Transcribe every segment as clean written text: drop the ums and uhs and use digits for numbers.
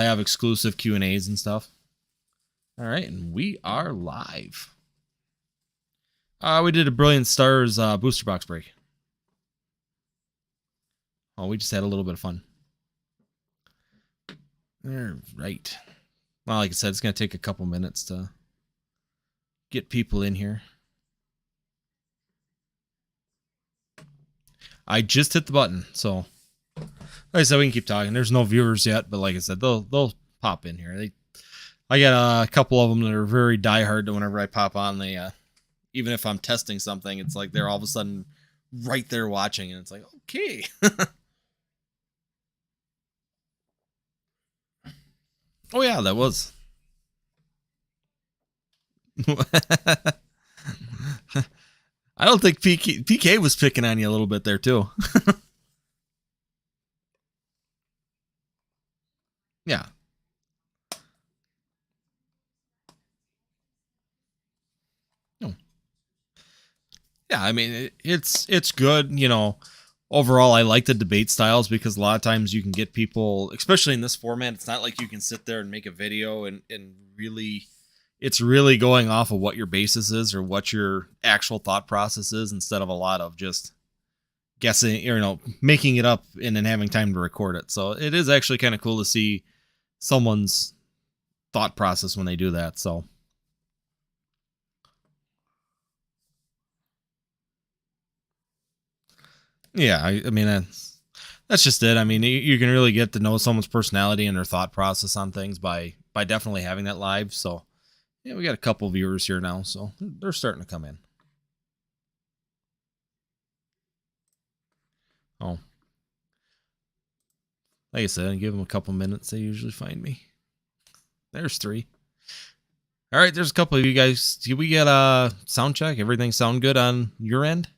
have exclusive Q&As and stuff. All right, and we are live. We did a Brilliant Stars booster box break. Oh, we just had a little bit of fun. All right. Well, like I said, it's going to take a couple minutes to get people in here. I just hit the button, so like I said, we can keep talking. There's no viewers yet, but like I said, they'll pop in here. I got a couple of them that are very diehard. That whenever I pop on, they even if I'm testing something, it's like they're all of a sudden right there watching, and it's like, okay. Oh yeah, that was. I don't think PK was picking on you a little bit there too. Yeah. No. Yeah, I mean it's good, you know. Overall, I like the debate styles because a lot of times you can get people, especially in this format, it's not like you can sit there and make a video and really, it's really going off of what your basis is or what your actual thought process is instead of a lot of just guessing, or, you know, making it up and then having time to record it. So it is actually kind of cool to see someone's thought process when they do that. So yeah, I mean, that's just it. I mean, you can really get to know someone's personality and their thought process on things by definitely having that live. So yeah, we got a couple viewers here now, so they're starting to come in. Oh, like I said, I give them a couple minutes. They usually find me. There's 3. All right, there's a couple of you guys. Did we get a sound check? Everything sound good on your end?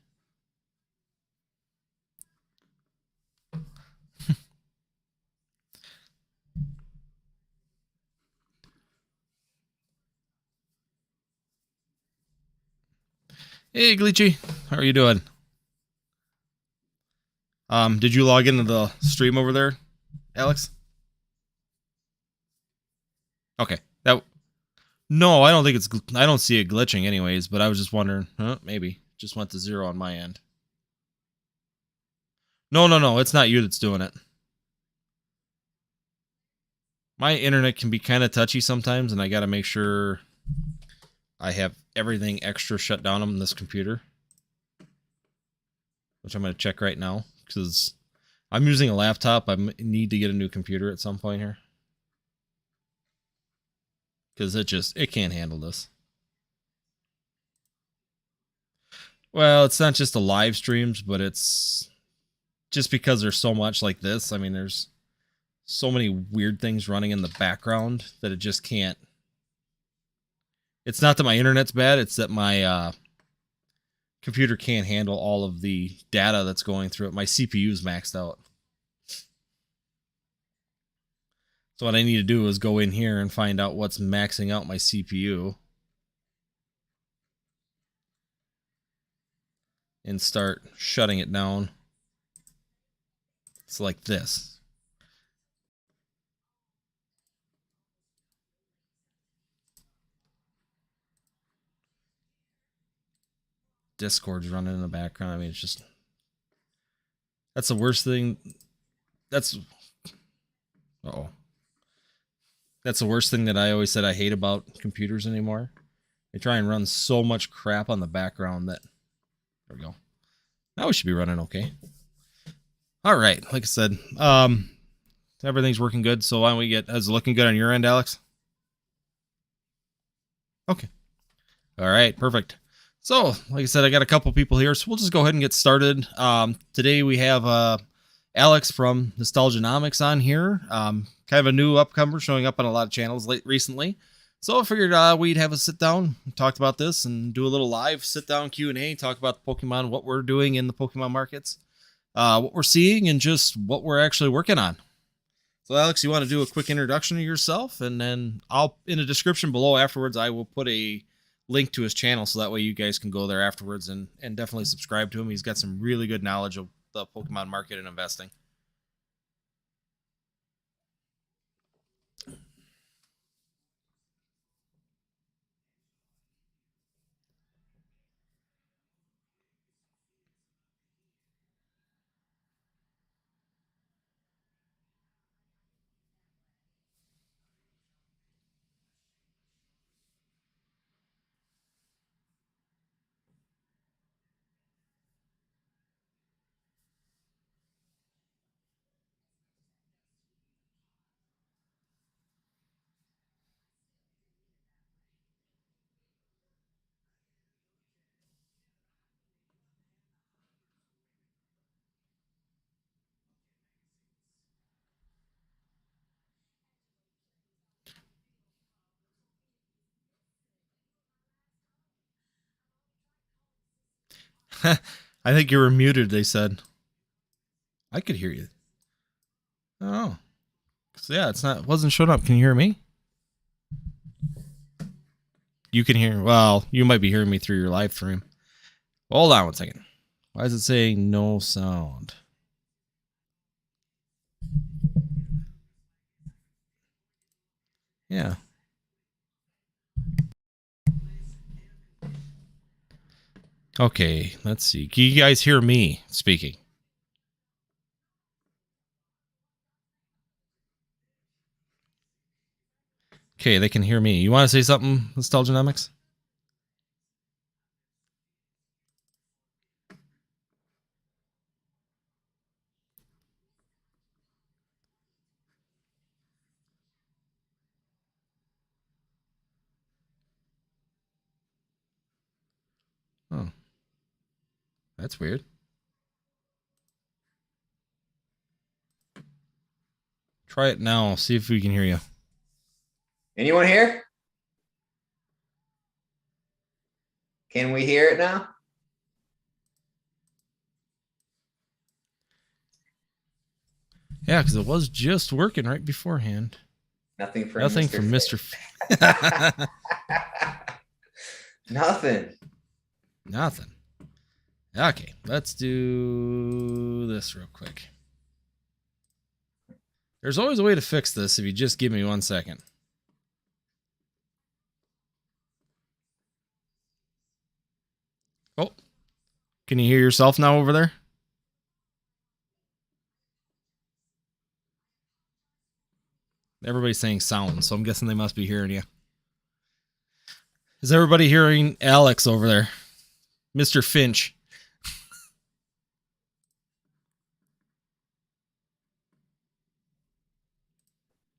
Hey, Glitchy, how are you doing? Did you log into the stream over there, Alex? Okay, no, I don't think it's. I don't see it glitching, anyways. But I was just wondering, maybe just went to 0 on my end. No, it's not you that's doing it. My internet can be kind of touchy sometimes, and I got to make sure I have everything extra shut down on this computer, which I'm going to check right now because I'm using a laptop. I need to get a new computer at some point here because it can't handle this. Well, it's not just the live streams, but it's just because there's so much like this. I mean, there's so many weird things running in the background that it just can't. It's not that my internet's bad, it's that my computer can't handle all of the data that's going through it. My CPU's maxed out. So what I need to do is go in here and find out what's maxing out my CPU and start shutting it down. It's like this. Discord's running in the background. I mean, it's just, that's the worst thing. That's that's the worst thing that I always said I hate about computers anymore. They try and run so much crap on the background that, there we go. Now we should be running okay. All right, like I said, everything's working good. So why don't we get, is it looking good on your end, Alex? Okay. All right, perfect. So, like I said, I got a couple people here, so we'll just go ahead and get started. Today we have Alex from Nostalgianomics on here. Kind of a new upcomer, showing up on a lot of channels recently. So I figured we'd have a sit down, talk about this, and do a little live sit down Q&A, talk about the Pokemon, what we're doing in the Pokemon markets, what we're seeing, and just what we're actually working on. So Alex, you want to do a quick introduction of yourself, and then I'll, in the description below afterwards, I will put a link to his channel so that way you guys can go there afterwards and definitely subscribe to him. He's got some really good knowledge of the Pokemon market and investing. I think you were muted, they said. I could hear you. Oh. So yeah, wasn't showing up. Can you hear me? You can hear, well, you might be hearing me through your live stream. Hold on 1 second. Why is it saying no sound? Yeah. Okay, let's see. Can you guys hear me speaking? Okay, they can hear me. You want to say something, Nostalgianomics? Oh, that's weird. Try it now. See if we can hear you. Anyone here? Can we hear it now? Yeah, because it was just working right beforehand. Nothing from Nothing Mr. from Mr. Nothing. Nothing. Okay, let's do this real quick. There's always a way to fix this if you just give me 1 second. Oh, can you hear yourself now over there? Everybody's saying sound, so I'm guessing they must be hearing you. Is everybody hearing Alex over there? Mr. Finch.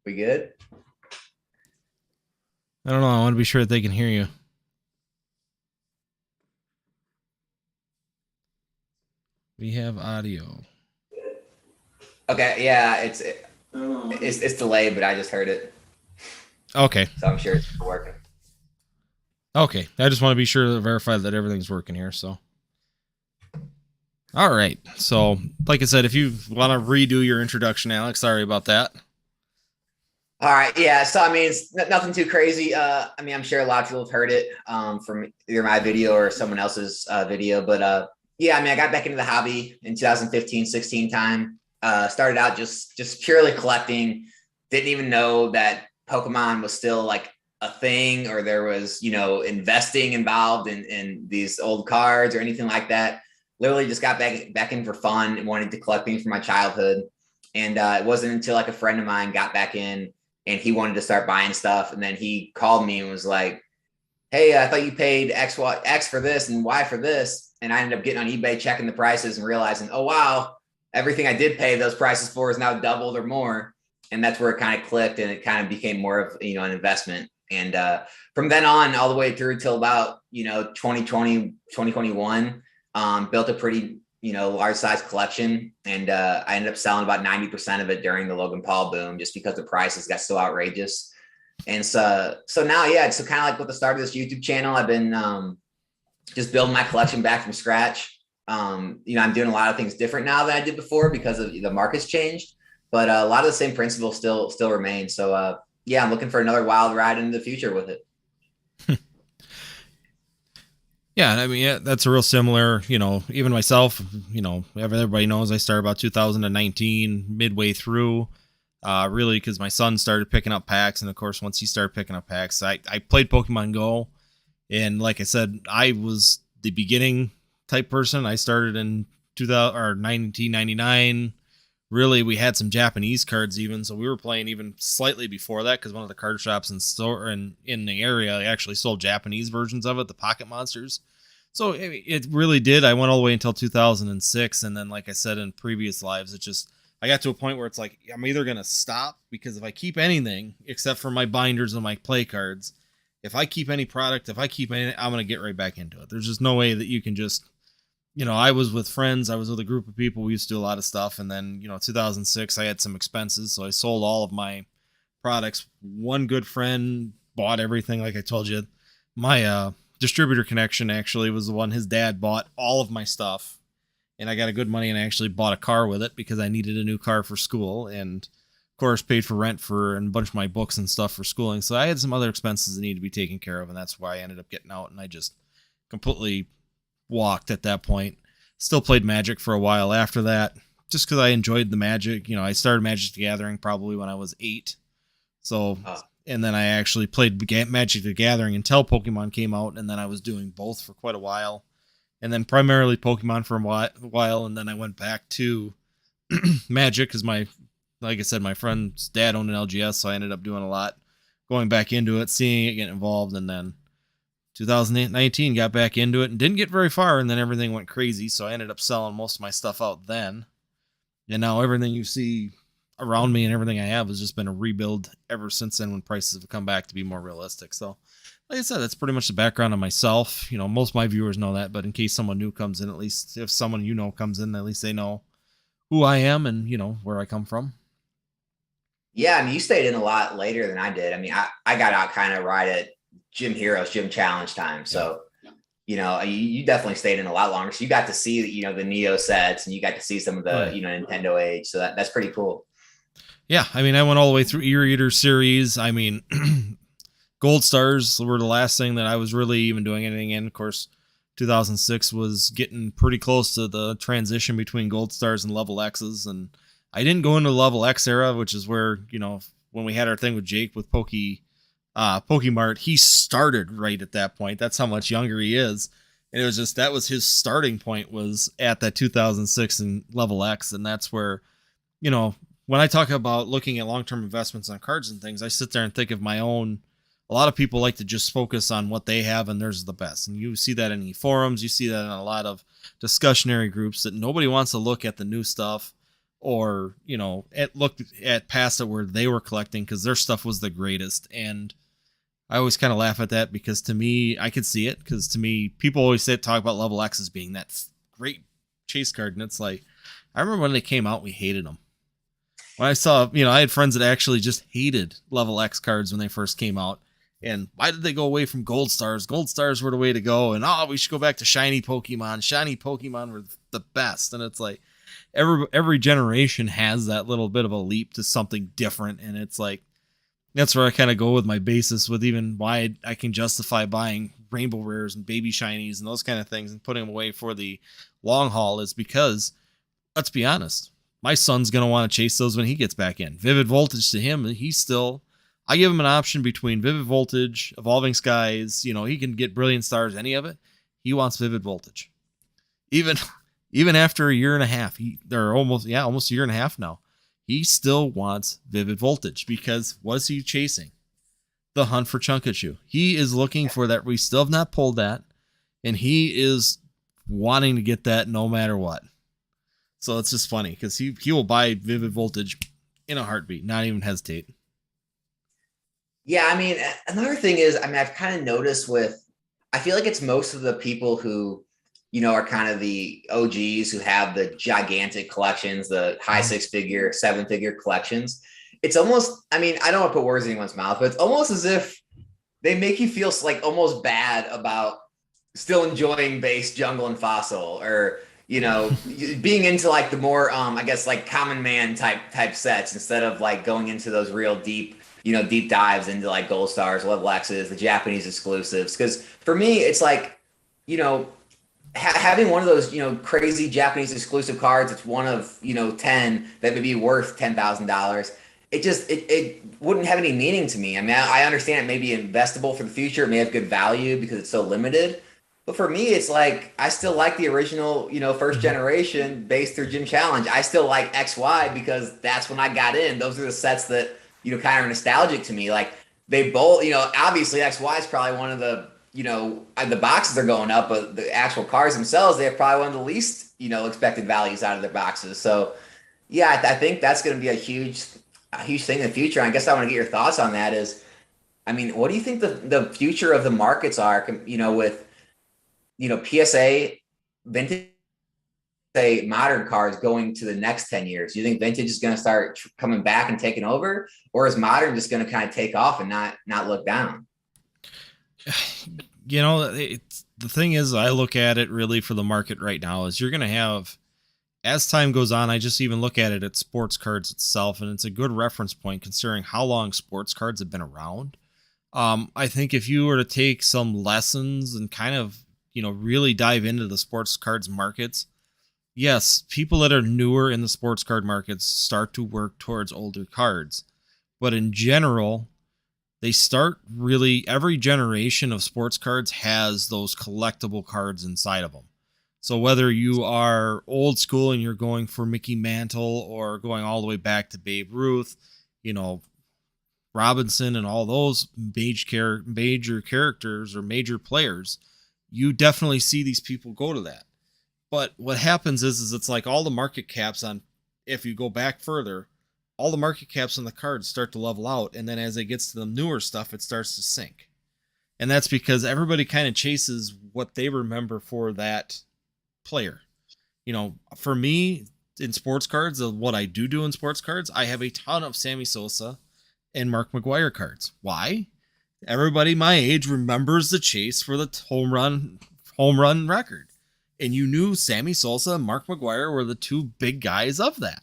We good? I don't know. I want to be sure that they can hear you. We have audio. Okay, yeah, it's delayed, but I just heard it. Okay. So I'm sure it's working. Okay. I just want to be sure to verify that everything's working here, so. All right. So, like I said, if you want to redo your introduction, Alex, sorry about that. All right, yeah. So I mean, it's nothing too crazy. I mean, I'm sure a lot of people have heard it from either my video or someone else's video, but yeah, I mean, I got back into the hobby in 2015-16 time. Started out just purely collecting. Didn't even know that Pokemon was still like a thing, or there was investing involved in these old cards or anything like that. Literally just got back in for fun and wanted to collect things from my childhood. And it wasn't until like a friend of mine got back in and he wanted to start buying stuff. And then he called me and was like, hey, I thought you paid X for this and Y for this. And I ended up getting on eBay, checking the prices and realizing, oh, wow, everything I did pay those prices for is now doubled or more. And that's where it kind of clicked and it kind of became more of, an investment. And from then on, all the way through till about, 2020, 2021, built a pretty, large size collection. And I ended up selling about 90% of it during the Logan Paul boom, just because the prices got so outrageous. And so now, yeah, so kind of like with the start of this YouTube channel, I've been just building my collection back from scratch. I'm doing a lot of things different now than I did before because of the market's changed, but a lot of the same principles still remain. So yeah, I'm looking for another wild ride into the future with it. Yeah, I mean, yeah, that's a real similar, even myself, everybody knows I started about 2019, midway through, really, because my son started picking up packs. And of course, once he started picking up packs, I played Pokemon Go. And like I said, I was the beginning type person. I started in 1999. Really, we had some Japanese cards even, so we were playing even slightly before that because one of the card shops in the area actually sold Japanese versions of it, the Pocket Monsters. So it really did. I went all the way until 2006, and then, like I said in previous lives, I got to a point where it's like I'm either gonna stop, because if I keep anything except for my binders and my play cards, if I keep any product, I'm gonna get right back into it. There's just no way that you can just. I was with friends. I was with a group of people. We used to do a lot of stuff. And then, 2006, I had some expenses. So I sold all of my products. One good friend bought everything. Like I told you, my distributor connection actually was the one. His dad bought all of my stuff, and I got a good money and I actually bought a car with it because I needed a new car for school, and of course paid for rent for and a bunch of my books and stuff for schooling. So I had some other expenses that needed to be taken care of, and that's why I ended up getting out, and I just completely walked at that point. Still played Magic for a while after that, just because I enjoyed the Magic. I started Magic the Gathering probably when I was 8. So, and then I actually played Magic the Gathering until Pokemon came out, and then I was doing both for quite a while. And then primarily Pokemon for a while, and then I went back to Magic because like I said, my friend's dad owned an LGS, so I ended up doing a lot, going back into it, seeing it, getting involved, and then 2019 got back into it and didn't get very far, and then everything went crazy, so I ended up selling most of my stuff out then. And now everything you see around me and everything I have has just been a rebuild ever since then, when prices have come back to be more realistic. So like I said, that's pretty much the background on myself. Most of my viewers know that, but in case someone new comes in, at least if someone comes in, at least they know who I am and where I come from. Yeah, I mean, you stayed in a lot later than I did. I mean, I got out kind of right at Gym Challenge time. So, you definitely stayed in a lot longer. So you got to see, the Neo sets, and you got to see some of the, Nintendo age. So that's pretty cool. Yeah. I mean, I went all the way through Ear Eater series. I mean, Gold Stars were the last thing that I was really even doing anything in. Of course, 2006 was getting pretty close to the transition between Gold Stars and Level X's. And I didn't go into the Level X era, which is where, when we had our thing with Jake with Pokemart, he started right at that point. That's how much younger he is. And it was just, that was his starting point, was at that 2006 and Level X. And that's where, when I talk about looking at long-term investments on cards and things, I sit there and think of my own. A lot of people like to just focus on what they have and theirs is the best. And you see that in the forums, you see that in a lot of discussionary groups, that nobody wants to look at the new stuff or, look at past it where they were collecting because their stuff was the greatest. And I always kind of laugh at that because to me, I could see it, because to me, people always talk about Level X as being that great chase card. And it's like, I remember when they came out, we hated them. When I saw, I had friends that actually just hated Level X cards when they first came out. And why did they go away from Gold Stars? Gold Stars were the way to go. And we should go back to shiny Pokemon. Shiny Pokemon were the best. And it's like every generation has that little bit of a leap to something different. And it's like, that's where I kind of go with my basis with even why I can justify buying Rainbow Rares and Baby Shinies and those kind of things and putting them away for the long haul, is because, let's be honest, my son's going to want to chase those when he gets back in. Vivid Voltage to him, I give him an option between Vivid Voltage, Evolving Skies, he can get Brilliant Stars, any of it. He wants Vivid Voltage. Even after a year and a half, almost a year and a half now, he still wants Vivid Voltage, because what is he chasing? The Hunt for Chunkachu. He is looking for that. We still have not pulled that, and he is wanting to get that no matter what. So it's just funny because he will buy Vivid Voltage in a heartbeat, not even hesitate. Yeah, I mean, another thing is, I've kind of noticed I feel like it's most of the people who, are kind of the OGs who have the gigantic collections, the high 6-figure, 7-figure collections. It's almost, I don't want to put words in anyone's mouth, but it's almost as if they make you feel like almost bad about still enjoying base Jungle and Fossil, or, being into like the more, I guess, like common man type sets, instead of like going into those real deep dives into like Gold Stars, Level X's, the Japanese exclusives. Because for me, it's like, having one of those, crazy Japanese exclusive cards, it's one of, 10 that would be worth $10,000. It wouldn't have any meaning to me. I understand it may be investable for the future. It may have good value because it's so limited. But for me, it's like, I still like the original, first generation based through Gym Challenge. I still like XY because that's when I got in. Those are the sets that, kind of nostalgic to me. Like, they both, obviously XY is probably one of the, the boxes are going up, but the actual cards themselves, they have probably one of the least, expected values out of their boxes. So yeah, I think that's going to be a huge thing in the future. I guess I want to get your thoughts on that. What do you think the future of the markets are, with, PSA, vintage, say modern cards going to the next 10 years? Do you think vintage is going to start coming back and taking over, or is modern just going to kind of take off and not look down? The thing is, I look at it really for the market right now is you're going to have, as time goes on, I just even look at it at sports cards itself, and it's a good reference point considering how long sports cards have been around. I think if you were to take some lessons and kind of, really dive into the sports cards markets, yes, people that are newer in the sports card markets start to work towards older cards. But in general, they start really, every generation of sports cards has those collectible cards inside of them. So whether you are old school and you're going for Mickey Mantle or going all the way back to Babe Ruth, you know, Robinson and all those major characters or major players, you definitely see these people go to that. But what happens is it's like all the market caps on, if you go back further, all the market caps on the cards start to level out. And then as it gets to the newer stuff, it starts to sink. And that's because everybody kind of chases what they remember for that player. For me in sports cards, what I do in sports cards, I have a ton of Sammy Sosa and Mark McGwire cards. Why? Everybody my age remembers the chase for the home run record. And you knew Sammy Sosa and Mark McGwire were the two big guys of that.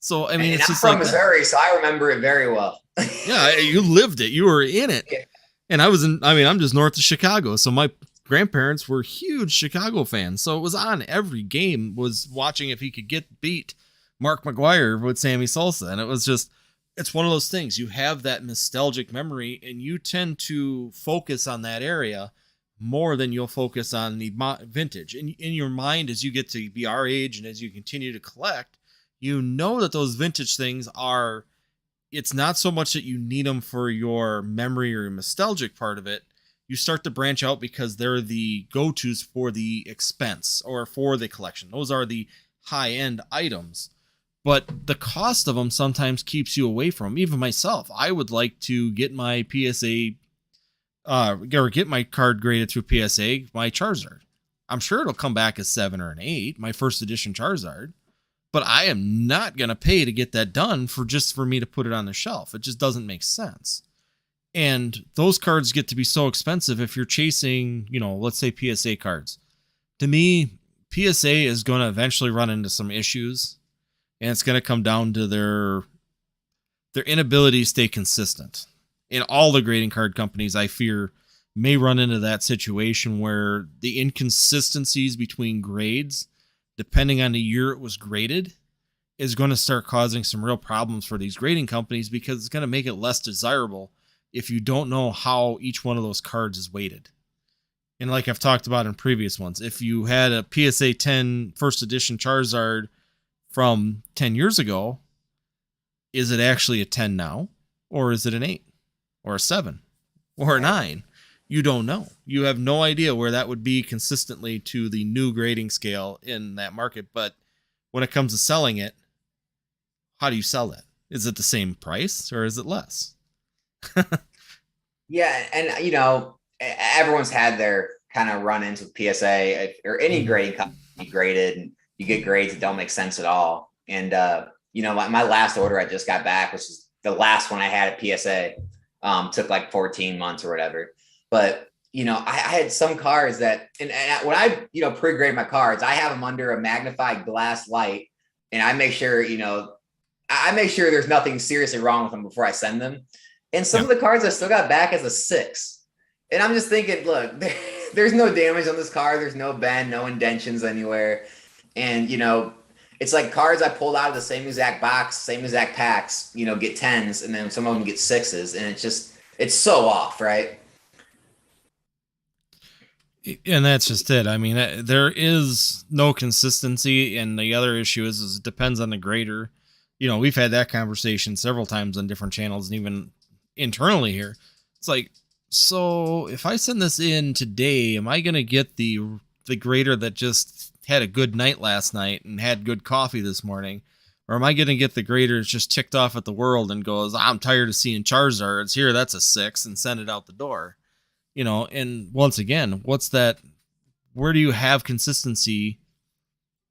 So, I mean, it's just from Missouri, so I remember it very well. Yeah, you lived it. You were in it. Yeah. And I'm just north of Chicago. So my grandparents were huge Chicago fans. So it was on every game, was watching if he could beat Mark McGwire with Sammy Sosa. And it's one of those things. You have that nostalgic memory and you tend to focus on that area more than you'll focus on the vintage. And in your mind, as you get to be our age and as you continue to collect, that those vintage things it's not so much that you need them for your memory or nostalgic part of it. You start to branch out because they're the go-tos for the expense or for the collection. Those are the high-end items. But the cost of them sometimes keeps you away from them. Even myself, I would like to get my PSA or get my card graded through PSA, my Charizard. I'm sure it'll come back as 7 or an 8, my first edition Charizard. But I am not going to pay to get that done for me to put it on the shelf. It just doesn't make sense. And those cards get to be so expensive if you're chasing, let's say PSA cards. To me, PSA is going to eventually run into some issues. And it's going to come down to their inability to stay consistent. In all the grading card companies, I fear, may run into that situation where the inconsistencies between grades, depending on the year it was graded, is going to start causing some real problems for these grading companies because it's going to make it less desirable if you don't know how each one of those cards is weighted. And like I've talked about in previous ones, if you had a PSA 10 first edition Charizard from 10 years ago, is it actually a 10 now? Or is it an 8? Or a 7? Or a 9? You don't know. You have no idea where that would be consistently to the new grading scale in that market. But when it comes to selling it, how do you sell that? Is it the same price or is it less? Yeah. And, everyone's had their kind of run-ins with PSA or any grading company graded, and you get grades that don't make sense at all. And, my last order I just got back, which is the last one I had at PSA, took like 14 months or whatever. But, I had some cards that, and when I, pre-grade my cards, I have them under a magnified glass light, and I make sure, there's nothing seriously wrong with them before I send them. And some of the cards I still got back as a 6. And I'm just thinking, look, there's no damage on this card. There's no bend, no indentions anywhere. And, it's like cards I pulled out of the same exact box, same exact packs, get 10s, and then some of them get 6s. And it's so off, right? And that's just it. I mean, there is no consistency. And the other issue is it depends on the grader. We've had that conversation several times on different channels and even internally here. It's like, so if I send this in today, am I going to get the grader that just had a good night last night and had good coffee this morning? Or am I going to get the grader that's just ticked off at the world and goes, I'm tired of seeing Charizards here, that's a 6, and send it out the door? And once again, what's that? Where do you have consistency?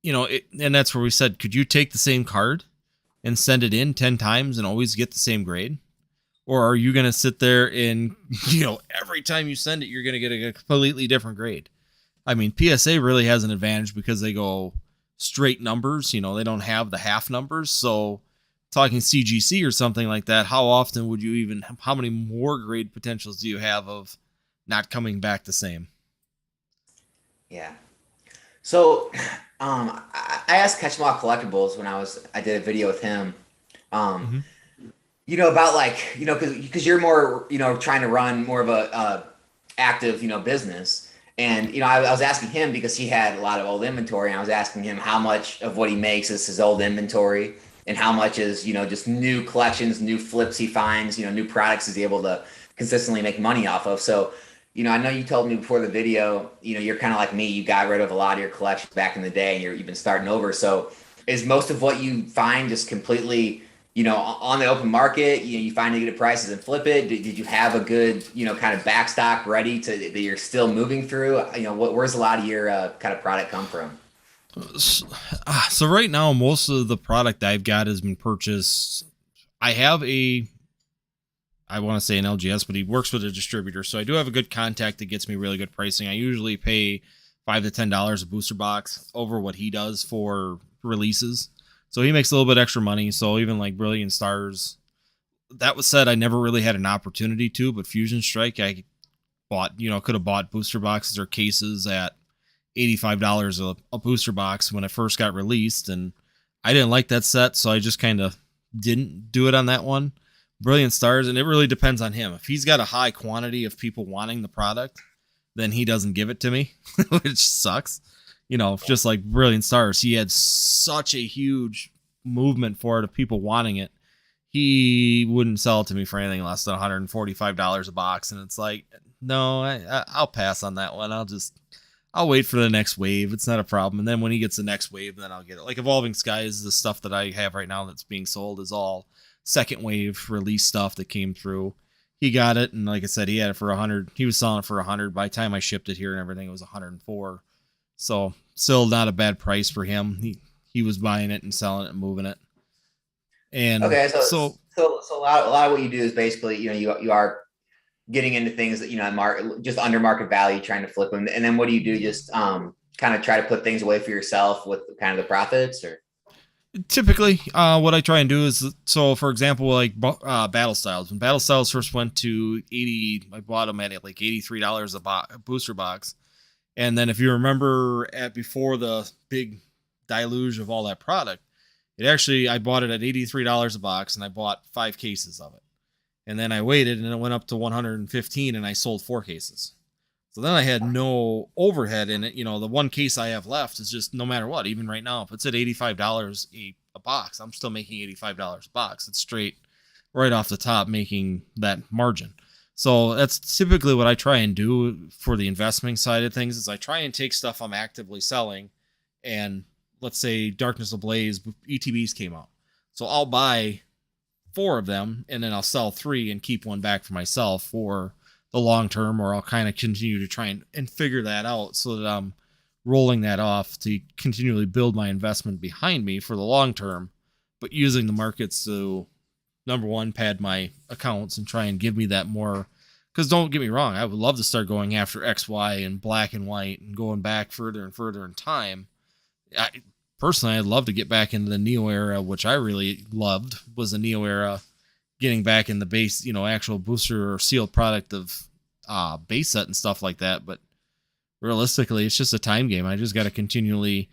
And that's where we said, could you take the same card and send it in 10 times and always get the same grade? Or are you going to sit there and, every time you send it, you're going to get a completely different grade? I mean, PSA really has an advantage because they go straight numbers. They don't have the half numbers. So talking CGC or something like that, how often would you even, how many more grade potentials do you have of not coming back the same? Yeah. So, I asked Catchmall Collectibles when I did a video with him. Um, Mm-hmm. about like because you're more trying to run more of a active business, and I was asking him because he had a lot of old inventory, and I was asking him how much of what he makes is his old inventory, and how much is just new collections, new flips he finds, new products he's able to consistently make money off of. So I know you told me before the video, you're kind of like me. You got rid of a lot of your collection back in the day, and you've been starting over. So is most of what you find just completely, on the open market? You find negative prices and flip it? Did you have a good, kind of backstock ready to that you're still moving through? Where's a lot of your kind of product come from? So right now, most of the product I've got has been purchased. I have I want to say an LGS, but he works with a distributor. So I do have a good contact that gets me really good pricing. I usually pay $5 to $10 a booster box over what he does for releases. So he makes a little bit extra money. So even like Brilliant Stars, that was said, I never really had an opportunity to, but Fusion Strike, I could have bought booster boxes or cases at $85 a booster box when it first got released. And I didn't like that set. So I just kind of didn't do it on that one. Brilliant Stars, and it really depends on him. If he's got a high quantity of people wanting the product, then he doesn't give it to me, which sucks. Just like Brilliant Stars, he had such a huge movement for it of people wanting it. He wouldn't sell it to me for anything less than $145 a box, and it's like, no, I'll pass on that one. I'll wait for the next wave. It's not a problem. And then when he gets the next wave, then I'll get it. Like Evolving Skies, the stuff that I have right now that's being sold is all second wave release stuff that came through. He got it, and like I said, he had it for 100. He was selling it for 100. By the time I shipped it here and everything, it was 104. So still not a bad price for him. He was buying it and selling it and moving it. And Okay, so so a lot of what you do is basically you are getting into things that just under market value, trying to flip them, and then what do you do? Just kind of try to put things away for yourself with kind of the profits, or typically, what I try and do is, so for example, like Battle Styles. When Battle Styles first went to 80, I bought them at like $83 a booster box. And then if you remember before the big deluge of all that product, I bought it at $83 a box, and I bought 5 cases of it. And then I waited, and it went up to 115, and I sold 4 cases. So then I had no overhead in it. The one case I have left is just, no matter what, even right now, if it's at $85 a box, I'm still making $85 a box. It's straight right off the top making that margin. So that's typically what I try and do for the investing side of things, is I try and take stuff I'm actively selling, and let's say Darkness Ablaze ETBs came out. So I'll buy 4 of them, and then I'll sell 3 and keep one back for myself for the long term, or I'll kind of continue to try and figure that out so that I'm rolling that off to continually build my investment behind me for the long term, but using the markets to, number one, pad my accounts and try and give me that more. Because don't get me wrong, I would love to start going after XY and black and white and going back further and further in time. Personally, I'd love to get back into the Neo era, which I really loved, was the Neo era, getting back in the base, actual booster or sealed product of base set and stuff like that. But realistically, it's just a time game. I just got to continually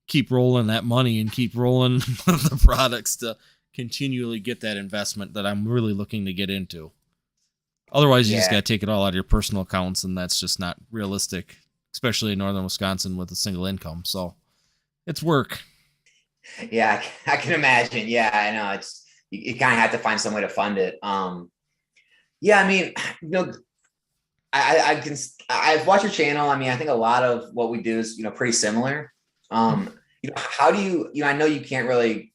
keep rolling that money and keep rolling the products to continually get that investment that I'm really looking to get into. Otherwise, you just got to take it all out of your personal accounts, and that's just not realistic, especially in northern Wisconsin with a single income. So it's work. Yeah, I can imagine. Yeah, I know. It's you kind of have to find some way to fund it. Yeah, I mean, I've watched your channel. I mean, I think a lot of what we do is pretty similar. How do you I know you can't really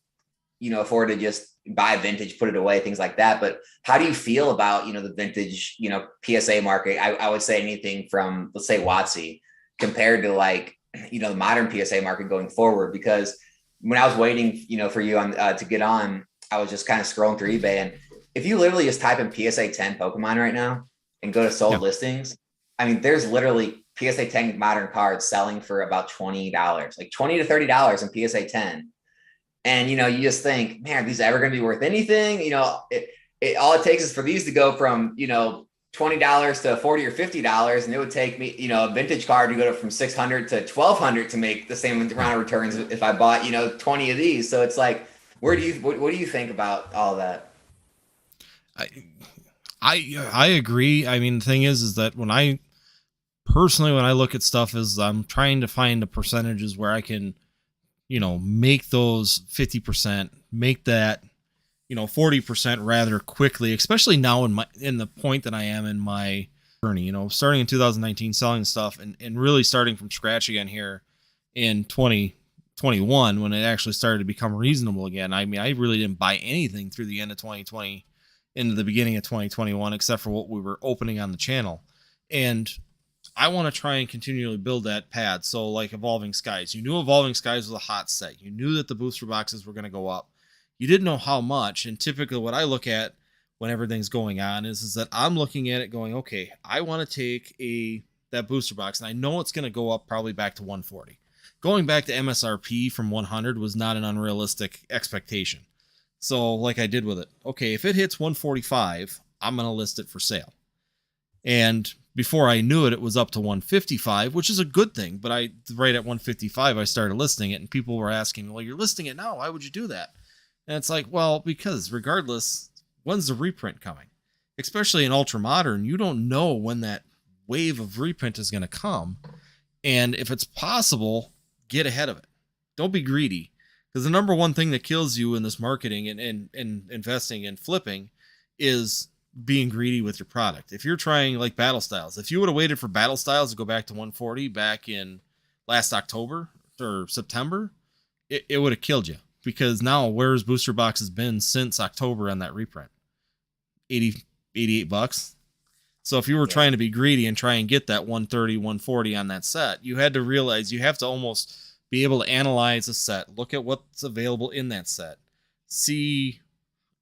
afford to just buy vintage, put it away, things like that. But how do you feel about the vintage PSA market? I would say anything from, let's say, WotC compared to like the modern PSA market going forward. Because when I was waiting for you on to get on, I was just kind of scrolling through eBay, and if you literally just type in PSA 10 Pokemon right now and go to sold Yeah. listings, I mean, there's literally PSA 10 modern cards selling for about $20, like $20 to $30 in PSA 10. And, you just think, man, are these ever going to be worth anything? All it takes is for these to go from, $20 to $40 or $50. And it would take me, a vintage card to go from 600 to 1200 to make the same amount of returns if I bought, 20 of these. So it's like, what do you think about all that? I I agree. I mean, the thing is that when I look at stuff, is I'm trying to find the percentages where I can, make those 50%, make that, 40% rather quickly, especially now in the point that I am in my journey, starting in 2019, selling stuff and really starting from scratch again here in 2021, when it actually started to become reasonable again. I mean, I really didn't buy anything through the end of 2020 into the beginning of 2021, except for what we were opening on the channel. And I want to try and continually build that pad. So like Evolving Skies, you knew Evolving Skies was a hot set. You knew that the booster boxes were going to go up. You didn't know how much. And typically what I look at when everything's going on is that I'm looking at it going, okay, I want to take that booster box, and I know it's going to go up probably back to 140. Going back to MSRP from 100 was not an unrealistic expectation. So like I did with it, okay, if it hits 145, I'm going to list it for sale. And before I knew it, it was up to 155, which is a good thing. But right at 155, I started listing it, and people were asking me, well, you're listing it now. Why would you do that? And it's like, well, because regardless, when's the reprint coming? Especially in Ultra Modern, you don't know when that wave of reprint is going to come. And if it's possible, get ahead of it. Don't be greedy. Because the number one thing that kills you in this marketing and investing and flipping is being greedy with your product. If you're trying like Battle Styles, if you would have waited for Battle Styles to go back to 140 back in last October or September, it would have killed you. Because now where's booster boxes been since October on that reprint? 80, $88. So if you were trying to be greedy and try and get that 130, 140 on that set, you had to realize you have to almost be able to analyze a set, look at what's available in that set, see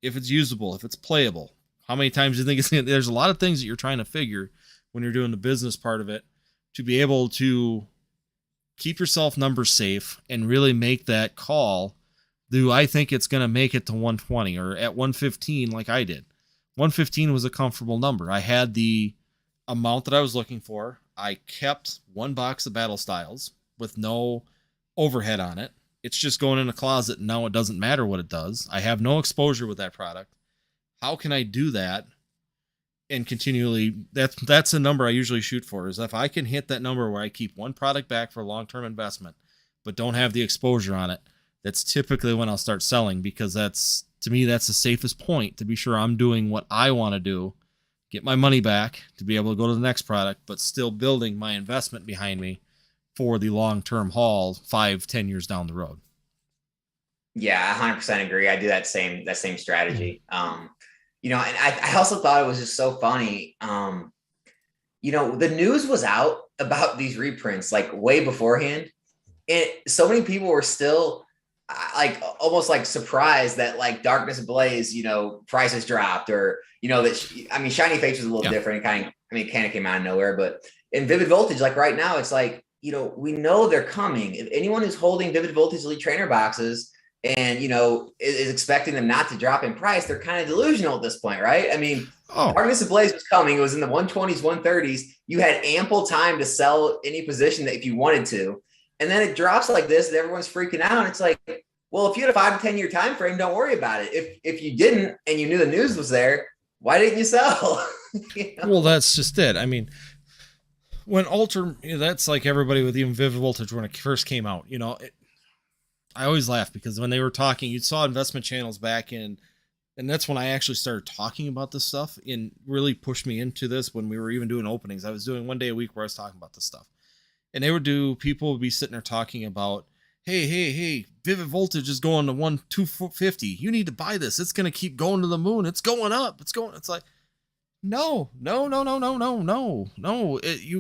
if it's usable, if it's playable, how many times do you think it's going to, there's a lot of things that you're trying to figure when you're doing the business part of it to be able to keep yourself numbers safe and really make that call. Do I think it's going to make it to 120 or at 115 like I did? 115 was a comfortable number. I had the amount that I was looking for. I kept one box of Battle Styles with no overhead on it. It's just going in a closet, and now it doesn't matter what it does. I have no exposure with that product. How can I do that and continually? That's a number I usually shoot for, is if I can hit that number where I keep one product back for long-term investment, but don't have the exposure on it, that's typically when I'll start selling, because that's, to me, that's the safest point to be sure I'm doing what I want to do, get my money back to be able to go to the next product, but still building my investment behind me for the long-term haul 5-10 years down the road. Yeah, 100% agree. I do that same strategy. And I also thought it was just so funny. The news was out about these reprints like way beforehand. So many people were still like almost like surprised that like Darkness Ablaze, prices dropped, or, that, Shiny Fates was a little different. It kind of came out of nowhere, but in Vivid Voltage, like right now, it's like, we know they're coming. If anyone who's holding Vivid Voltage Elite Trainer boxes and, is expecting them not to drop in price, they're kind of delusional at this point, right? I mean, Darkness Ablaze was coming. It was in the 120s, 130s. You had ample time to sell any position that if you wanted to. And then it drops like this and everyone's freaking out. And it's like, well, if you had a 5 to 10 year time frame, don't worry about it. If you didn't and you knew the news was there, why didn't you sell? Well, that's just it. I mean, when that's like everybody with even Vivid Voltage when it first came out. I always laugh because when they were talking, you saw investment channels back in, and that's when I actually started talking about this stuff and really pushed me into this when we were even doing openings. I was doing one day a week where I was talking about this stuff. And people would be sitting there talking about, hey, Vivid Voltage is going to 250. You need to buy this. It's going to keep going to the moon. It's going up. It's like, no. You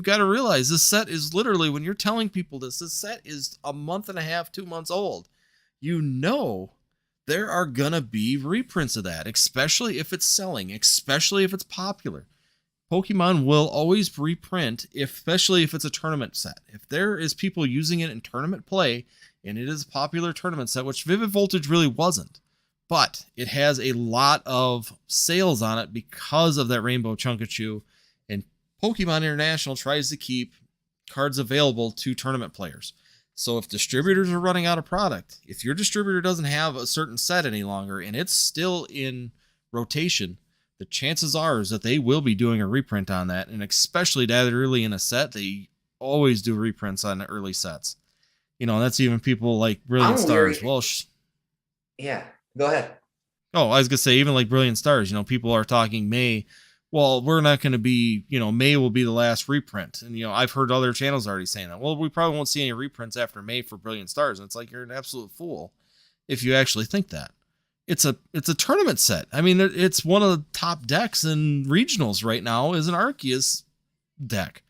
got to realize this set is literally, when you're telling people this set is a month and a half, 2 months old. there are gonna be reprints of that, especially if it's selling, especially if it's popular. Pokemon will always reprint, especially if it's a tournament set. If there is people using it in tournament play, and it is a popular tournament set, which Vivid Voltage really wasn't, but it has a lot of sales on it because of that Rainbow Chunkachu, and Pokemon International tries to keep cards available to tournament players. So if distributors are running out of product, if your distributor doesn't have a certain set any longer and it's still in rotation, the chances are is that they will be doing a reprint on that. And especially that early in a set, they always do reprints on the early sets. You know, that's even people like Brilliant Stars. Well, yeah, go ahead. oh, I was gonna say, even like Brilliant Stars, you know, people are talking May. Well, we're not going to be, you know, May will be the last reprint. And, you know, I've heard other channels already saying that. Well, we probably won't see any reprints after May for Brilliant Stars. And it's like, you're an absolute fool if you actually think that. It's a tournament set. I mean, it's one of the top decks in regionals right now is an Arceus deck.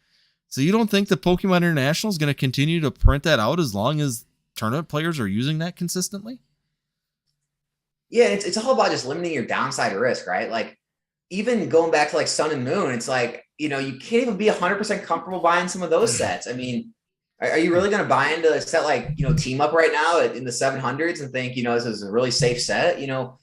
So you don't think that Pokemon International is going to continue to print that out as long as tournament players are using that consistently? Yeah, it's all about just limiting your downside risk, right? Like, even going back to like Sun and Moon, it's like, you know, you can't even be 100% comfortable buying some of those sets. I mean, are you really going to buy into a set like, you know, Team Up right now in the 700s and think, you know, this is a really safe set? You know,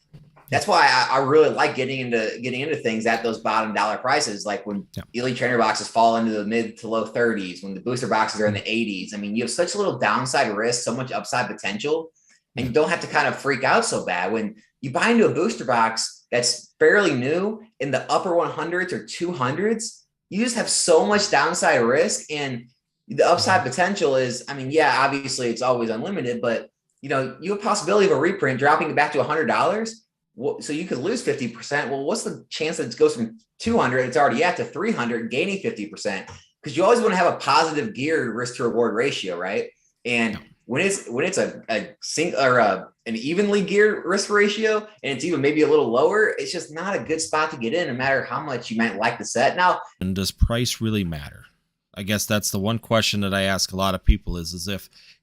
that's why I really like getting into things at those bottom dollar prices. Like when Elite Trainer boxes fall into the mid to low 30s, when the booster boxes are in the 80s. I mean, you have such little downside risk, so much upside potential, and you don't have to kind of freak out so bad when you buy into a booster box that's fairly new in the upper 100s or 200s. You just have so much downside risk, and the upside potential is, I mean, yeah, obviously it's always unlimited, but you know, you have a possibility of a reprint dropping it back to $100. So you could lose 50%. Well, what's the chance that it goes from 200, it's already at, to 300, gaining 50%? Because you always want to have a positive geared risk to reward ratio, right? And when it's a single or an evenly geared risk ratio, and it's even maybe a little lower, it's just not a good spot to get in, no matter how much you might like the set. Now, and does price really matter? I guess that's the one question that I ask a lot of people is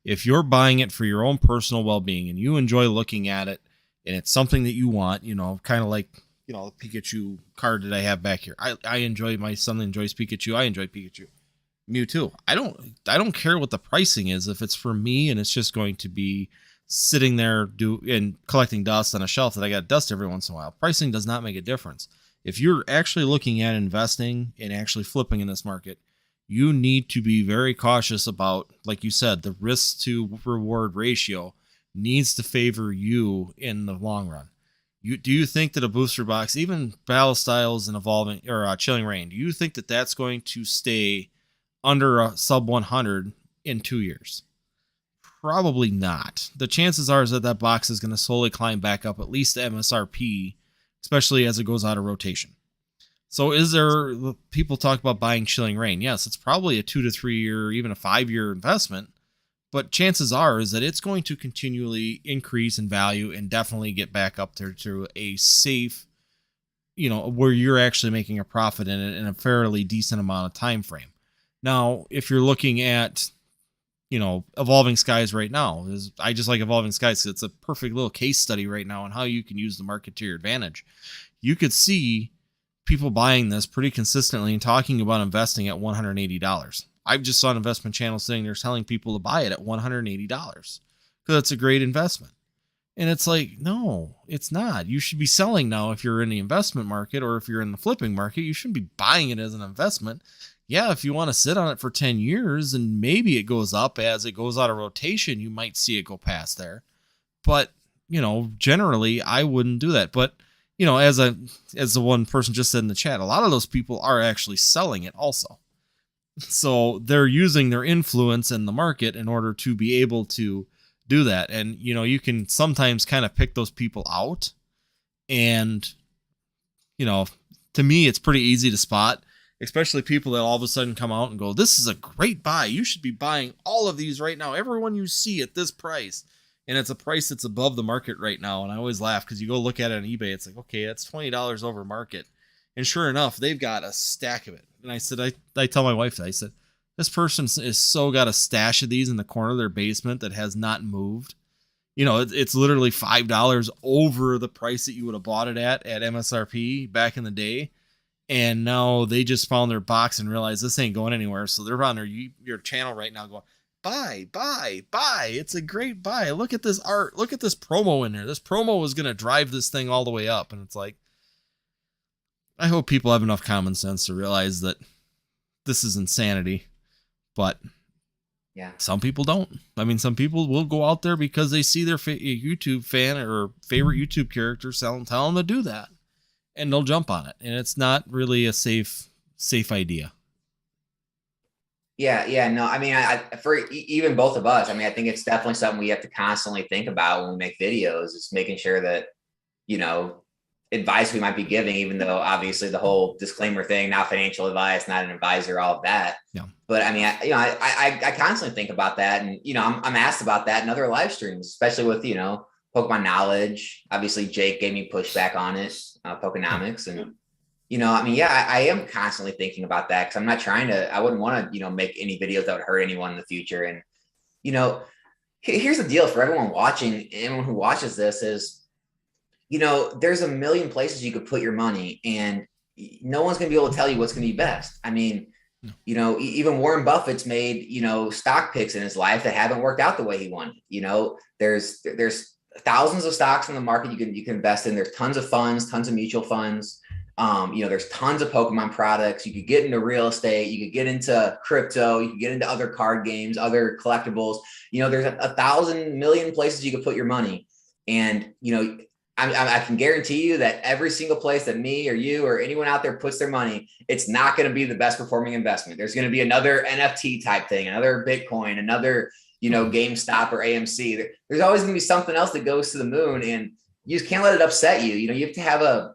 if you're buying it for your own personal well-being and you enjoy looking at it and it's something that you want, you know, kind of like, you know, the Pikachu card that I have back here. I enjoy, my son enjoys Pikachu. I enjoy Pikachu. Mewtwo. I don't care what the pricing is if it's for me and it's just going to be sitting there and collecting dust on a shelf that I got dust every once in a while. Pricing does not make a difference. If you're actually looking at investing and actually flipping in this market, you need to be very cautious about, like you said, the risk to reward ratio needs to favor you in the long run. Do you think that a booster box, even Battle Styles and Evolving or Chilling Reign, do you think that that's going to stay under a sub 100 in 2 years? Probably not. The chances are is that box is going to slowly climb back up at least to MSRP, especially as it goes out of rotation. So is there, people talk about buying Chilling Reign. Yes, it's probably a 2 to 3 year, even a 5 year investment, but chances are is that it's going to continually increase in value and definitely get back up there to a safe, you know, where you're actually making a profit in it in a fairly decent amount of time frame. Now, if you're looking at, you know, Evolving Skies right now, I just like Evolving Skies because it's a perfect little case study right now on how you can use the market to your advantage. You could see people buying this pretty consistently and talking about investing at $180. I've just saw an investment channel sitting there telling people to buy it at $180 because it's a great investment. And it's like, no, it's not. You should be selling now if you're in the investment market, or if you're in the flipping market, you shouldn't be buying it as an investment. Yeah, if you want to sit on it for 10 years and maybe it goes up as it goes out of rotation, you might see it go past there. But, you know, generally I wouldn't do that. But, you know, as the one person just said in the chat, a lot of those people are actually selling it also. So they're using their influence in the market in order to be able to do that. And, you know, you can sometimes kind of pick those people out. And, you know, to me, it's pretty easy to spot, especially people that all of a sudden come out and go, this is a great buy. You should be buying all of these right now. Everyone you see at this price. And it's a price that's above the market right now. And I always laugh because you go look at it on eBay. It's like, okay, that's $20 over market. And sure enough, they've got a stack of it. And I said, I tell my wife that, I said, this person is so got a stash of these in the corner of their basement that has not moved. You know, it's literally $5 over the price that you would have bought it at MSRP back in the day. And now they just found their box and realized this ain't going anywhere. So they're on your channel right now going, buy, buy, buy. It's a great buy. Look at this art. Look at this promo in there. This promo is going to drive this thing all the way up. And it's like, I hope people have enough common sense to realize that this is insanity. But yeah, some people don't. I mean, some people will go out there because they see their YouTube fan or favorite YouTube character tell them to do that, and they'll jump on it. And it's not really a safe idea. Yeah, no, I mean, for even both of us, I mean, I think it's definitely something we have to constantly think about when we make videos. Is making sure that, you know, advice we might be giving, even though obviously the whole disclaimer thing, not financial advice, not an advisor, all of that. Yeah. But I mean, I constantly think about that, and you know, I'm asked about that in other live streams, especially with, you know, Pokemon knowledge. Obviously, Jake gave me pushback on it, Pokenomics, and you know, I mean, yeah, I am constantly thinking about that because I'm not trying to. I wouldn't want to, you know, make any videos that would hurt anyone in the future. And you know, here's the deal for everyone watching, anyone who watches this is, you know, there's a million places you could put your money, and no one's going to be able to tell you what's going to be best. I mean, you know, even Warren Buffett's made, you know, stock picks in his life that haven't worked out the way he wanted. You know, there's thousands of stocks in the market you can invest in. There's tons of funds, tons of mutual funds. You know, there's tons of Pokemon products. You could get into real estate. You could get into crypto. You could get into other card games, other collectibles. You know, there's a thousand million places you could put your money. And, you know, I can guarantee you that every single place that me or you or anyone out there puts their money, it's not going to be the best performing investment. There's going to be another NFT type thing, another Bitcoin, another, you know, GameStop or AMC. There's always going to be something else that goes to the moon, and you just can't let it upset you. You know, you have to have a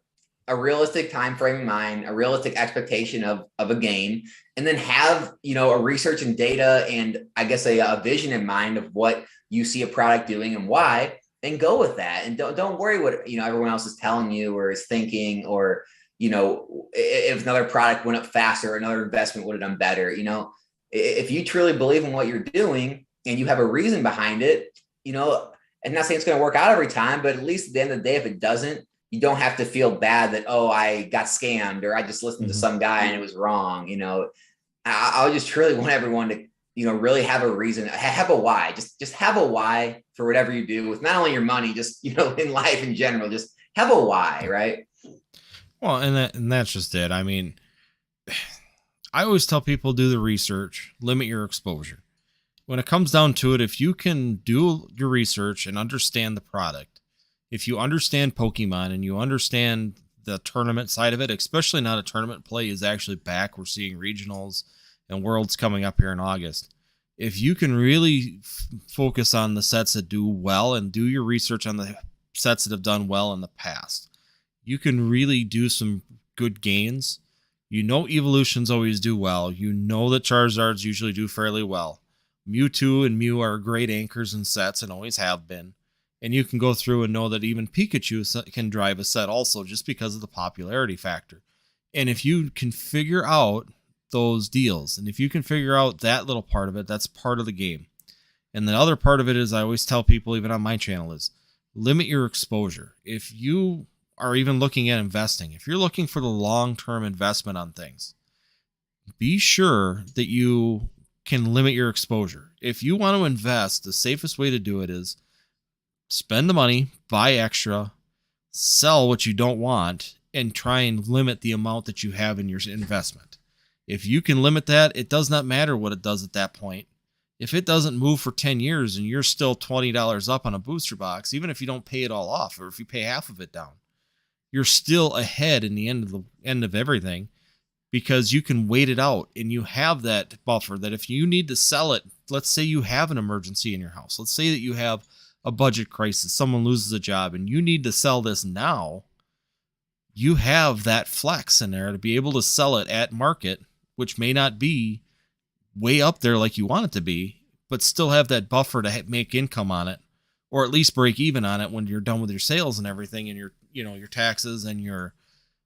realistic time frame in mind, a realistic expectation of a game, and then have, you know, a research and data and I guess a vision in mind of what you see a product doing and why, and go with that. And don't worry what, you know, everyone else is telling you or is thinking, or, you know, if another product went up faster, another investment would have done better. You know, if you truly believe in what you're doing and you have a reason behind it, you know, and not saying it's going to work out every time, but at least at the end of the day, if it doesn't, you don't have to feel bad that, oh, I got scammed or I just listened to some guy and it was wrong. You know, I just truly want everyone to, you know, really have a reason, have a why, just have a why for whatever you do with not only your money, just, you know, in life in general, just have a why. Right. Well, and that's just it. I mean, I always tell people, do the research, limit your exposure. When it comes down to it, if you can do your research and understand the product, if you understand Pokemon and you understand the tournament side of it, especially now that tournament play is actually back, we're seeing regionals and worlds coming up here in August. If you can really focus on the sets that do well and do your research on the sets that have done well in the past, you can really do some good gains. You know, evolutions always do well. You know that Charizards usually do fairly well. Mewtwo and Mew are great anchors in sets and always have been. And you can go through and know that even Pikachu can drive a set also, just because of the popularity factor. And if you can figure out those deals, and if you can figure out that little part of it, that's part of the game. And the other part of it is, I always tell people, even on my channel, is limit your exposure. If you are even looking at investing, if you're looking for the long-term investment on things, be sure that you can limit your exposure. If you want to invest, the safest way to do it is spend the money, buy extra, sell what you don't want, and try and limit the amount that you have in your investment. If you can limit that, it does not matter what it does at that point. If it doesn't move for 10 years and you're still $20 up on a booster box, even if you don't pay it all off, or if you pay half of it down, you're still ahead in the end of everything, because you can wait it out and you have that buffer that if you need to sell it, let's say you have an emergency in your house. Let's say that you have a budget crisis, someone loses a job and you need to sell this now. You have that flex in there to be able to sell it at market, which may not be way up there like you want it to be, but still have that buffer to make income on it, or at least break even on it when you're done with your sales and everything, and your, you know, your taxes and your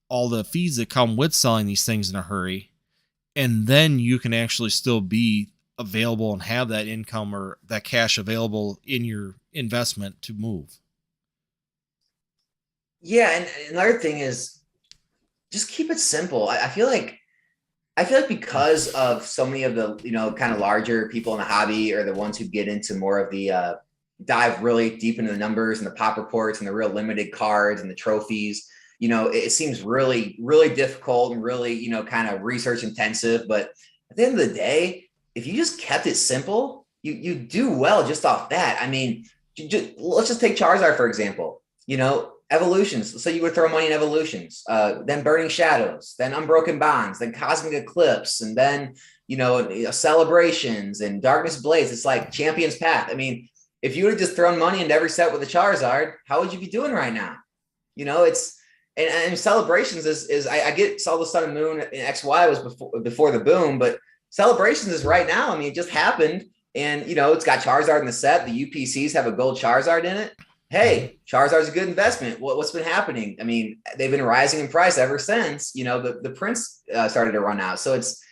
all the fees that come with selling these things in a hurry. And then you can actually still be available and have that income or that cash available in your investment to move. Yeah, and another thing is just keep it simple. I feel like because of so many of the kind of larger people in the hobby or the ones who get into more of the dive really deep into the numbers and the pop reports and the real limited cards and the trophies. It seems really, really difficult and really, kind of research intensive. But at the end of the day, if you just kept it simple, you do well just off that. I mean, let's just take Charizard, for example. Evolutions. So you would throw money in evolutions, then Burning Shadows, then Unbroken Bonds, then Cosmic Eclipse, and then, Celebrations and Darkness Blades. It's like Champion's Path. I mean, if you would have just thrown money into every set with a Charizard, how would you be doing right now? It's and Celebrations is I get Saw the Sun and Moon and XY was before the boom, but Celebrations is right now. I mean, it just happened, and it's got Charizard in the set. The UPCs have a gold Charizard in it. Hey, Charizard's a good investment. What's been happening? I mean, they've been rising in price ever since the prints started to run out. So it's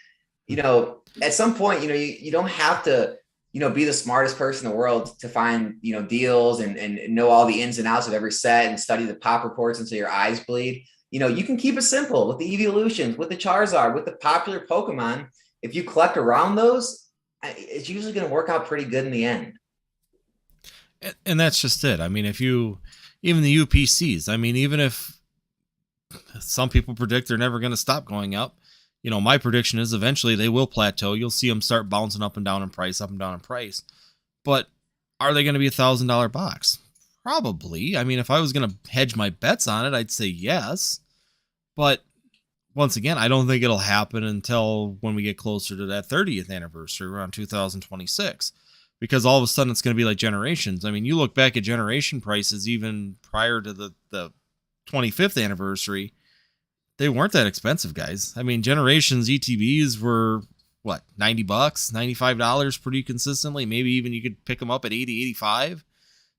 at some point you don't have to be the smartest person in the world to find deals and know all the ins and outs of every set and study the pop reports until your eyes bleed. You can keep it simple with the evolutions, with the Charizard, with the popular Pokemon. If you collect around those, it's usually going to work out pretty good in the end. And that's just it. I mean, even the UPCs, I mean, even if some people predict they're never going to stop going up, my prediction is eventually they will plateau. You'll see them start bouncing up and down in price, up and down in price. But are they going to be $1,000 box? Probably. I mean, if I was going to hedge my bets on it, I'd say yes. But once again, I don't think it'll happen until when we get closer to that 30th anniversary around 2026. Because all of a sudden it's going to be like Generations. I mean, you look back at Generation prices even prior to the 25th anniversary, they weren't that expensive, guys. I mean, Generations ETBs were what, $90, $95 pretty consistently. Maybe even you could pick them up at 80, 85.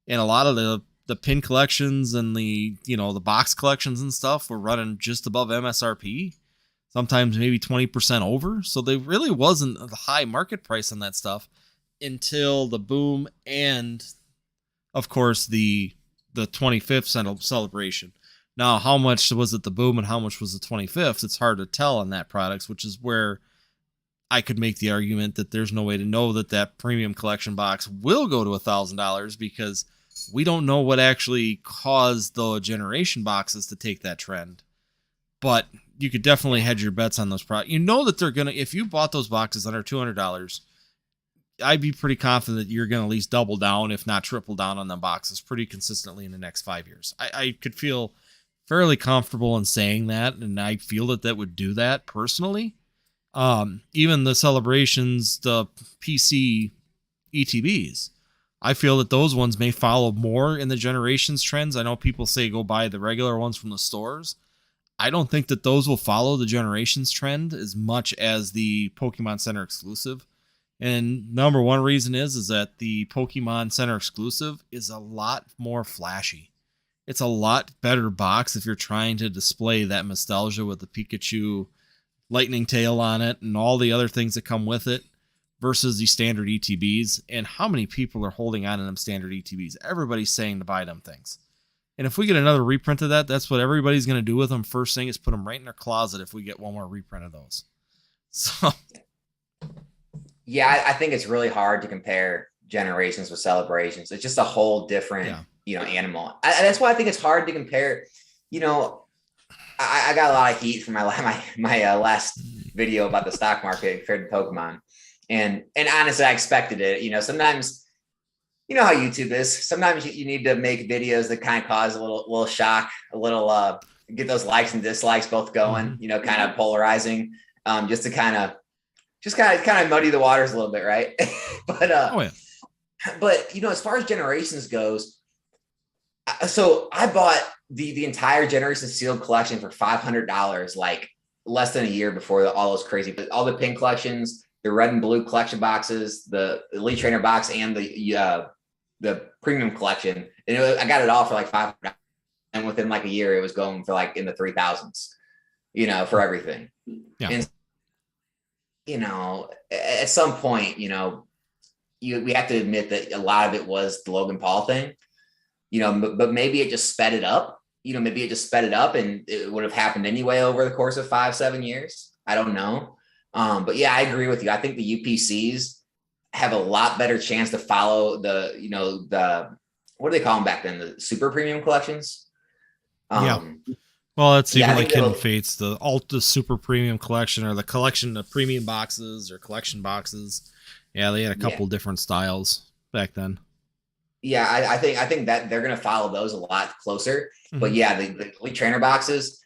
And a lot of the pin collections and the box collections and stuff were running just above MSRP. Sometimes maybe 20% over. So there really wasn't a high market price on that stuff until the boom and, of course, the 25th celebration. Now, how much was it the boom and how much was the 25th? It's hard to tell on that products, which is where I could make the argument that there's no way to know that premium collection box will go to $1,000 because we don't know what actually caused the generation boxes to take that trend. But you could definitely hedge your bets on those products. That they're going to, if you bought those boxes under $200, I'd be pretty confident that you're going to at least double down, if not triple down on them boxes pretty consistently in the next 5 years. I could feel fairly comfortable in saying that, and I feel that would do that personally. Even the Celebrations, the PC ETBs, I feel that those ones may follow more in the Generations trends. I know people say go buy the regular ones from the stores. I don't think that those will follow the Generations trend as much as the Pokemon Center exclusive. And number one reason is that the Pokemon Center exclusive is a lot more flashy. It's a lot better box if you're trying to display that nostalgia with the Pikachu lightning tail on it and all the other things that come with it versus the standard ETBs. And how many people are holding on to them standard ETBs? Everybody's saying to buy them things. And if we get another reprint of that, that's what everybody's going to do with them. First thing is put them right in their closet if we get one more reprint of those. So... Yeah, I think it's really hard to compare Generations with Celebrations. It's just a whole different, animal. That's why I think it's hard to compare. I got a lot of heat from my last video about the stock market compared to Pokemon, and honestly, I expected it. Sometimes, how YouTube is. Sometimes you need to make videos that kind of cause a little shock, a little get those likes and dislikes both going. Kind of polarizing, just to kind of muddy the waters a little bit, right? But as far as Generations goes, so I bought the entire Generations sealed collection for $500, like less than a year before all those crazy, but all the pin collections, the red and blue collection boxes, the Elite Trainer box, and the premium collection, and I got it all for like $500, and within like a year, it was going for like in the 3,000s, for everything. Yeah. And at some point, we have to admit that a lot of it was the Logan Paul thing, but maybe it just sped it up. Maybe it just sped it up and it would have happened anyway over the course of 5-7 years. I don't know. But yeah, I agree with you. I think the UPCs have a lot better chance to follow the what do they call them back then? The super premium collections. Yeah. Um, Well, it's yeah, even I like think Hidden it'll, Fates, the Alta Super Premium Collection, or the collection of premium boxes or collection boxes. Yeah, they had a yeah, couple different styles back then. yeah. I think that they're gonna follow those a lot closer. But Hmm. yeah, the elite trainer boxes,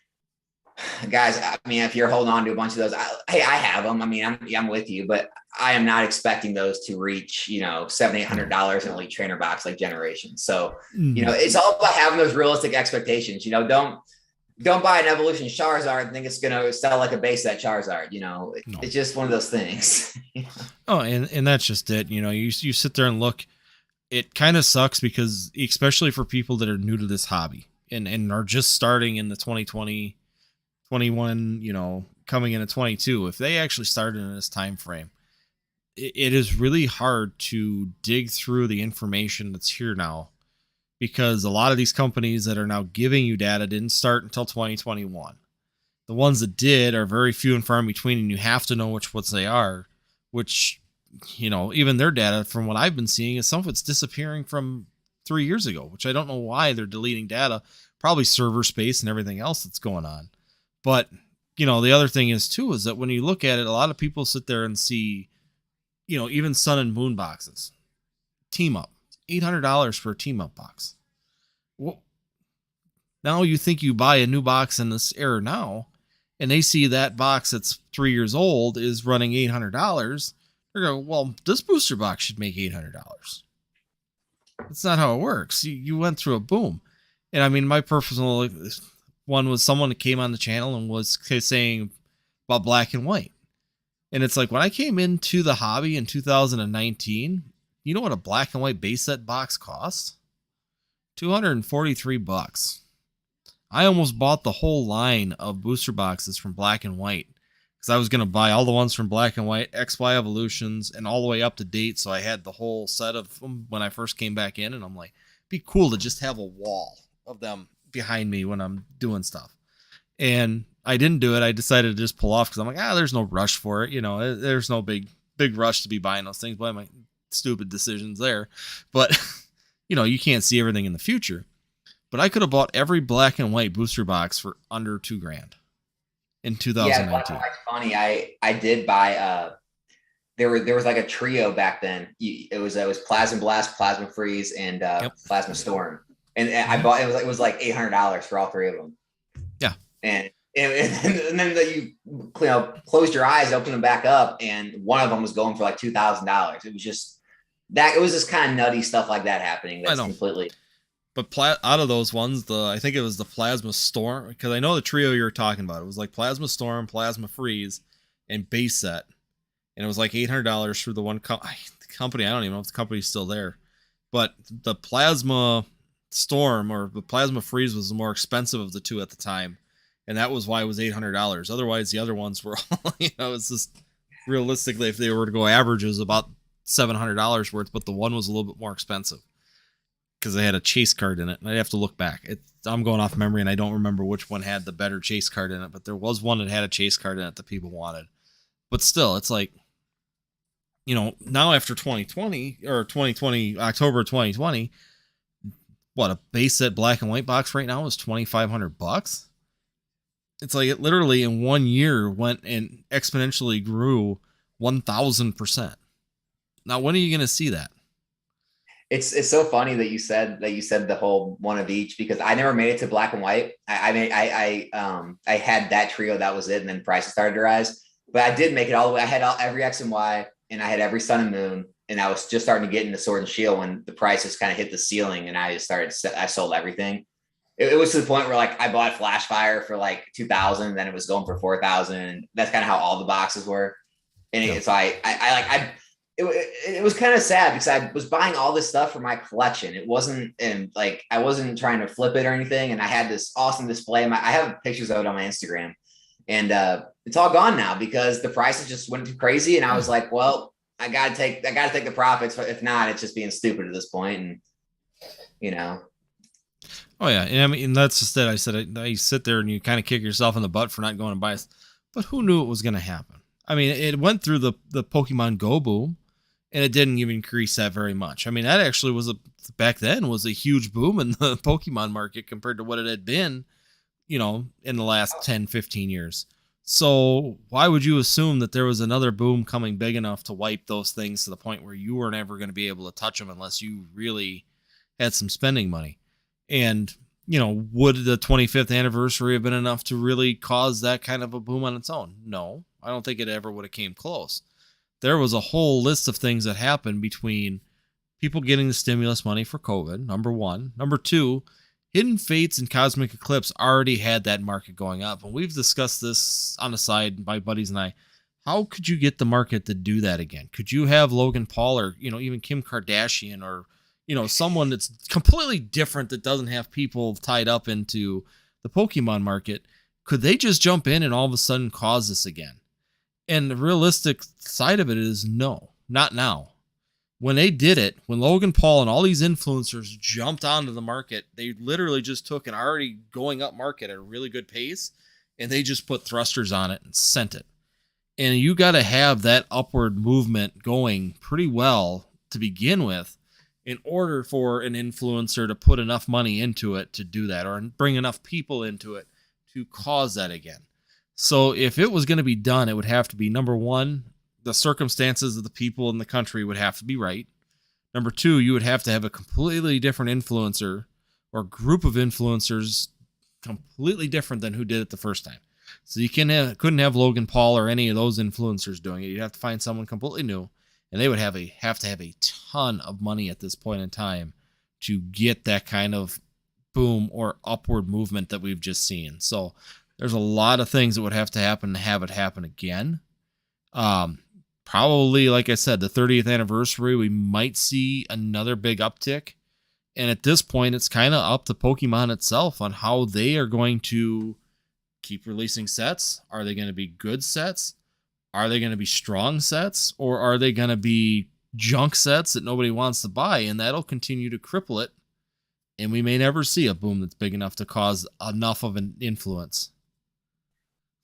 guys. I mean, if you're holding on to a bunch of those, hey, I have them. I mean, I'm with you, but I am not expecting those to reach $700, eight hundred No. dollars in elite trainer box like Generations. So No. it's all about having those realistic expectations. Don't buy an evolution Charizard and think it's gonna sell like a base set Charizard. No. It's just one of those things. Oh, and that's just it. You sit there and look. It kind of sucks because, especially for people that are new to this hobby and are just starting in the 2020, 21, coming into 22, if they actually started in this time frame, it is really hard to dig through the information that's here now, because a lot of these companies that are now giving you data didn't start until 2021. The ones that did are very few and far in between, and you have to know which ones they are, which, even their data, from what I've been seeing, is some of it's disappearing from 3 years ago, which I don't know why they're deleting data, probably server space and everything else that's going on. But, the other thing is too, is that when you look at it, a lot of people sit there and see, even Sun and Moon boxes, team up, $800 for a team up box. Well, now you think you buy a new box in this era now, and they see that box that's 3 years old is running $800. They're going, well, this booster box should make $800. That's not how it works. You went through a boom. And I mean, my personal one was someone that came on the channel and was saying about black and white. And it's like, when I came into the hobby in 2019, you know what a black and white base set box cost? $243. I almost bought the whole line of booster boxes from Black and White, because I was going to buy all the ones from Black and White, XY Evolutions, and all the way up to date. So I had the whole set of them when I first came back in. And I'm like, it'd be cool to just have a wall of them behind me when I'm doing stuff. And I didn't do it. I decided to just pull off because I'm like, there's no rush for it. There's no big rush to be buying those things. By my stupid decisions there. But, you can't see everything in the future. But I could have bought every black and white booster box for under $2,000 in Yeah, black and 2019. white's funny. I did buy there was like a trio back then. It was Plasma Blast, Plasma Freeze, and Yep. Plasma Storm. And I Mhm. bought it was like $800 for all three of them. Yeah. And then you closed your eyes, opened them back up, and one of them was going for like $2,000. It was just that it was just kind of nutty stuff like that happening. I That's know. completely But out of those ones, I think it was the Plasma Storm, because I know the trio you were talking about. It was like Plasma Storm, Plasma Freeze, and base set. And it was like $800 for the one company. I don't even know if the company's still there. But the Plasma Storm or the Plasma Freeze was the more expensive of the two at the time. And that was why it was $800. Otherwise, the other ones were all, it's just realistically, if they were to go averages, about $700 worth. But the one was a little bit more expensive because they had a chase card in it. And I'd have to look back. I'm going off memory and I don't remember which one had the better chase card in it. But there was one that had a chase card in it that people wanted. But still, it's like, now after 2020 or 2020, October 2020, what, a base set black and white box right now is $2,500. It's like it literally in 1 year went and exponentially grew 1,000%. Now, when are you going to see that? it's so funny that you said the whole one of each, because I never made it to black and white. I had that trio, that was it, and then prices started to rise. But I did make it all the way. I had every X and Y, and I had every Sun and Moon, and I was just starting to get into Sword and Shield when the prices kind of hit the ceiling, and I sold everything. It was to the point where like I bought Flashfire for like 2,000, then it was going for 4,000. That's kind of how all the boxes were. And Yeah. so it was kind of sad because I was buying all this stuff for my collection. It wasn't, and like I wasn't trying to flip it or anything. And I had this awesome display. I have pictures of it on my Instagram, and it's all gone now because the prices just went too crazy. And I was Yeah. like, well, I gotta take the profits. If not, it's just being stupid at this point. And you know, Oh yeah, and I mean that's just it. I said you sit there and you kind of kick yourself in the butt for not going to buy it, but who knew it was going to happen? I mean, it went through the Pokemon Go boom, and it didn't even increase that very much. I mean, that actually was back then was a huge boom in the Pokemon market compared to what it had been, in the last 10, 15 years. So why would you assume that there was another boom coming big enough to wipe those things to the point where you were never going to be able to touch them unless you really had some spending money? And, would the 25th anniversary have been enough to really cause that kind of a boom on its own? No, I don't think it ever would have came close. There was a whole list of things that happened between people getting the stimulus money for COVID, number one. Number two, Hidden Fates and Cosmic Eclipse already had that market going up. And we've discussed this on the side, my buddies and I. How could you get the market to do that again? Could you have Logan Paul or, even Kim Kardashian or, someone that's completely different that doesn't have people tied up into the Pokemon market? Could they just jump in and all of a sudden cause this again? And the realistic side of it is no, not now. When they did it, when Logan Paul and all these influencers jumped onto the market, they literally just took an already going up market at a really good pace and they just put thrusters on it and sent it. And you got to have that upward movement going pretty well to begin with in order for an influencer to put enough money into it to do that or bring enough people into it to cause that again. So if it was going to be done, it would have to be, number one, the circumstances of the people in the country would have to be right. Number two, you would have to have a completely different influencer or group of influencers completely different than who did it the first time. So you couldn't have Logan Paul or any of those influencers doing it. You'd have to find someone completely new, and they would have to have a ton of money at this point in time to get that kind of boom or upward movement that we've just seen. So there's a lot of things that would have to happen to have it happen again. Probably, like I said, the 30th anniversary, we might see another big uptick. And at this point, it's kind of up to Pokemon itself on how they are going to keep releasing sets. Are they going to be good sets? Are they going to be strong sets? Or are they going to be junk sets that nobody wants to buy? And that'll continue to cripple it. And we may never see a boom that's big enough to cause enough of an influence.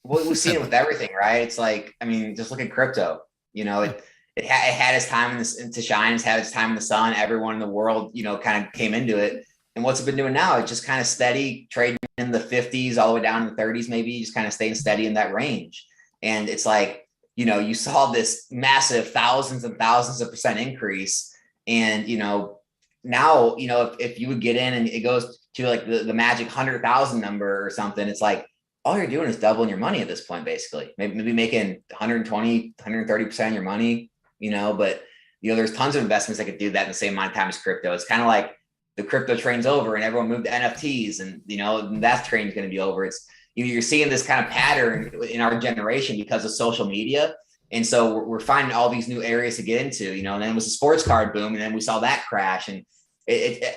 well, we've seen it with everything, right? It's like, I mean, just look at crypto. It had its time to shine. It's had its time in the sun. Everyone in the world, kind of came into it. And what's it been doing now? It's just kind of steady trading in the 50s all the way down to the 30s, maybe just kind of staying steady in that range. And it's like, you saw this massive thousands and thousands of percent increase. And, now, if you would get in and it goes to like the magic 100,000 number or something, it's like, all you're doing is doubling your money at this point, basically. Maybe making 120, 130% of your money, but there's tons of investments that could do that in the same amount of time as crypto. It's kind of like the crypto train's over and everyone moved to NFTs and that train's going to be over. It's, you're seeing this kind of pattern in our generation because of social media. And so we're finding all these new areas to get into, and then it was the sports card boom. And then we saw that crash, and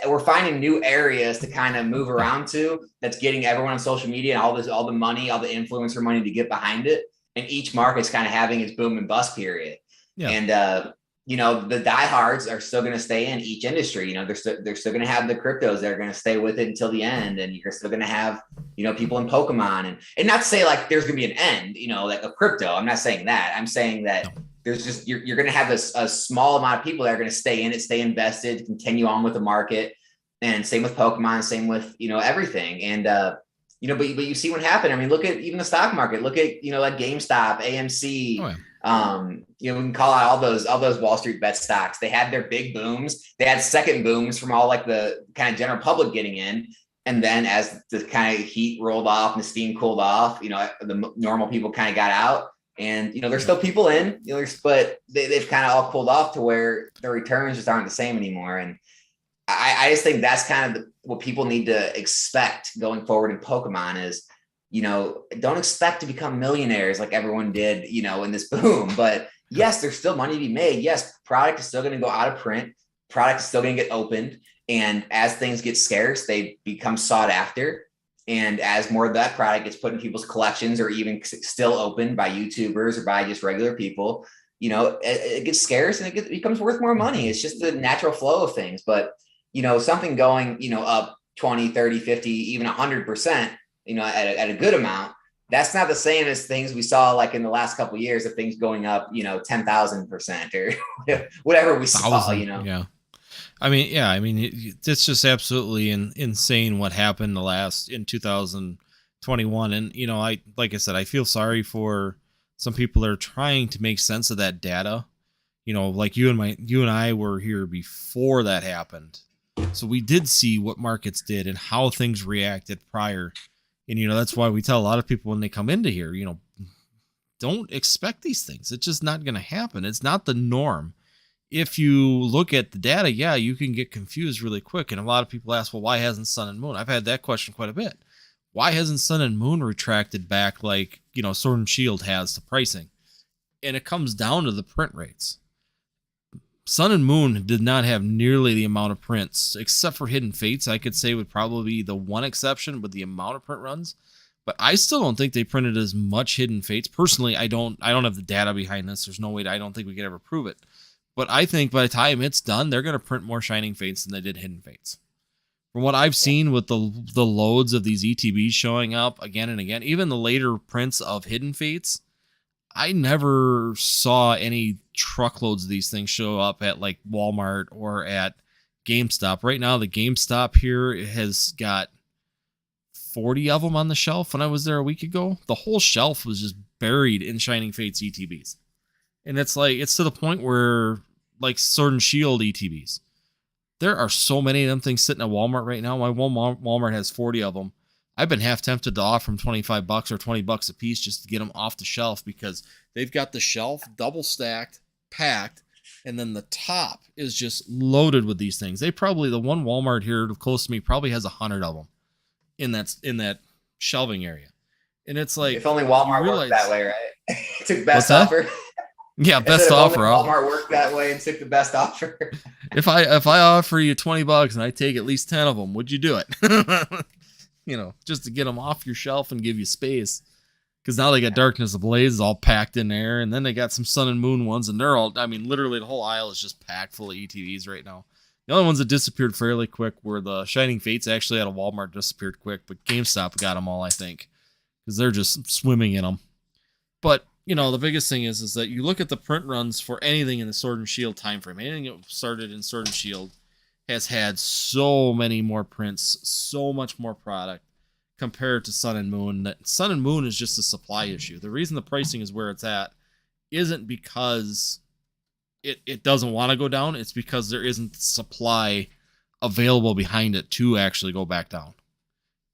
we're finding new areas to kind of move around to that's getting everyone on social media and all the money, all the influencer money to get behind it. And each market's kind of having its boom and bust period. Yeah. And, the diehards are still going to stay in each industry. They're still going to have the cryptos that are going to stay with it until the end. And you're still going to have, people in Pokemon and not to say like there's going to be an end, like a crypto. I'm not saying that. I'm saying that there's just, you're going to have a small amount of people that are going to stay in it, stay invested, continue on with the market. And same with Pokemon, same with, everything. And, but you see what happened. I mean, look at even the stock market, look at, like GameStop, AMC, we can call out all those Wall Street bet stocks. They had their big booms. They had second booms from all like the kind of general public getting in. And then as the kind of heat rolled off and the steam cooled off, the normal people kind of got out. And, there's still people in, but they've kind of all cooled off to where the returns just aren't the same anymore. And I just think that's kind of what people need to expect going forward in Pokemon is, don't expect to become millionaires like everyone did, in this boom. But yes, there's still money to be made. Yes, product is still going to go out of print. Product is still going to get opened. And as things get scarce, they become sought after. And as more of that product gets put in people's collections or even still opened by YouTubers or by just regular people, you know, it gets scarce and it becomes worth more money. It's just the natural flow of things. But, you know, something going, you know, up 20, 30, 50, even 100%, you know, at a good amount, that's not the same as things we saw like in the last couple of years of things going up, you know, 10,000% or whatever we saw, you know. Yeah. I mean, yeah, I mean, it's just absolutely insane what happened in 2021. And, you know, like I said, I feel sorry for some people that are trying to make sense of that data. You know, like you and I were here before that happened. So we did see what markets did and how things reacted prior. And, you know, that's why we tell a lot of people when they come into here, you know, don't expect these things. It's just not going to happen. It's not the norm. If you look at the data, yeah, you can get confused really quick. And a lot of people ask, well, why hasn't Sun and Moon? I've had that question quite a bit. Why hasn't Sun and Moon retracted back like, you know, Sword and Shield has to pricing? And it comes down to the print rates. Sun and Moon did not have nearly the amount of prints, except for Hidden Fates. I could say would probably be the one exception with the amount of print runs. But I still don't think they printed as much Hidden Fates. Personally, I don't have the data behind this. There's no way I don't think we could ever prove it. But I think by the time it's done, they're going to print more Shining Fates than they did Hidden Fates. From what I've seen with the loads of these ETBs showing up again and again, even the later prints of Hidden Fates, I never saw any truckloads of these things show up at like Walmart or at GameStop. Right now, the GameStop here has got 40 of them on the shelf. When I was there a week ago, the whole shelf was just buried in Shining Fates ETBs. And it's like, it's to the point where like Sword and Shield ETBs, there are so many of them things sitting at Walmart right now. My Walmart has 40 of them. I've been half tempted to offer them $25 or $20 a piece just to get them off the shelf, because they've got the shelf double stacked, packed, and then the top is just loaded with these things. The one Walmart here close to me probably has 100 of them in that shelving area. And it's like, if only Walmart worked that way, right? Took best offer. Yeah, best offer. Walmart worked that way and took the best offer. If I offer you $20 and I take at least 10 of them, would you do it? You know, just to get them off your shelf and give you space. Because now they got Darkness Ablaze all packed in there, and then they got some Sun and Moon ones, and they're all, I mean, literally the whole aisle is just packed full of ETVs right now. The only ones that disappeared fairly quick were the Shining Fates. Actually, out of Walmart disappeared quick, but GameStop got them all, I think, because they're just swimming in them. But you know, the biggest thing is that you look at the print runs for anything in the Sword and Shield time frame. Anything that started in Sword and Shield has had so many more prints, so much more product compared to Sun and Moon. That Sun and Moon is just a supply issue. The reason the pricing is where it's at isn't because it doesn't want to go down. It's because there isn't supply available behind it to actually go back down.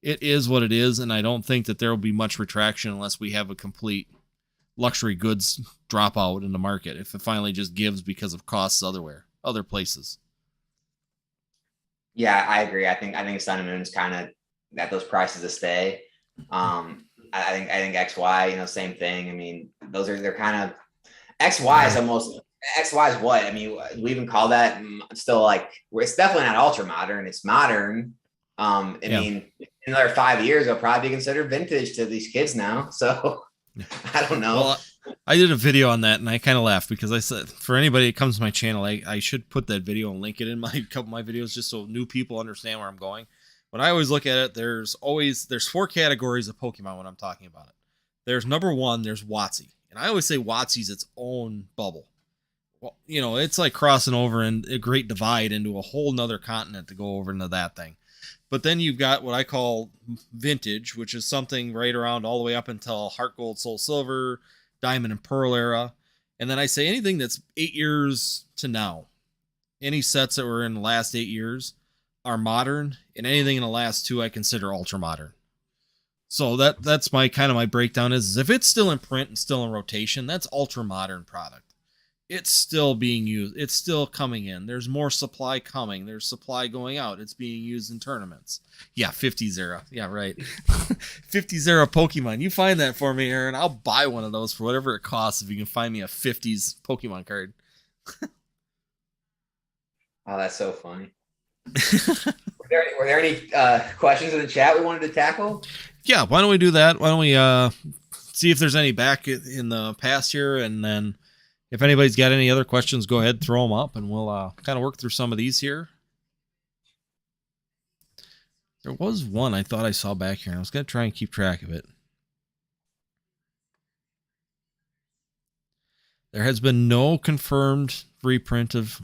It is what it is, and I don't think that there will be much retraction unless we have a complete luxury goods drop out in the market, if it finally just gives because of costs other places. Yeah, I agree. I think Sun and Moon's kind of at those prices to stay. I think XY, you know, same thing. I mean, they're kind of, XY is almost, XY is what? I mean, we even call that still like, it's definitely not ultra modern. It's modern. I mean, in another 5 years, it'll probably be considered vintage to these kids now. So I don't know. Well, I did a video on that and I kind of laughed because I said, for anybody that comes to my channel, I should put that video and link it in my couple of my videos just so new people understand where I'm going. When I always look at it, there's 4 categories of Pokemon when I'm talking about it. There's number 1, there's WotC. And I always say WotC's its own bubble. Well, you know, it's like crossing over in a great divide into a whole nother continent to go over into that thing. But then you've got what I call vintage, which is something right around all the way up until Heart Gold, Soul Silver, Diamond and Pearl era. And then I say anything that's 8 years to now. Any sets that were in the last 8 years are modern, and anything in the last 2 I consider ultra modern. So that's my kind of my breakdown is if it's still in print and still in rotation, that's ultra modern product. It's still being used. It's still coming in. There's more supply coming. There's supply going out. It's being used in tournaments. Yeah, 50 Zera. Yeah, right. 50 Zera Pokemon. You find that for me, Aaron. I'll buy one of those for whatever it costs if you can find me a 50s Pokemon card. Oh, that's so funny. Were there any questions in the chat we wanted to tackle? Yeah, why don't we do that? Why don't we see if there's any back in the past here, and then if anybody's got any other questions, go ahead, throw them up, and we'll kind of work through some of these here. There was one I thought I saw back here, and I was going to try and keep track of it. There has been no confirmed reprint of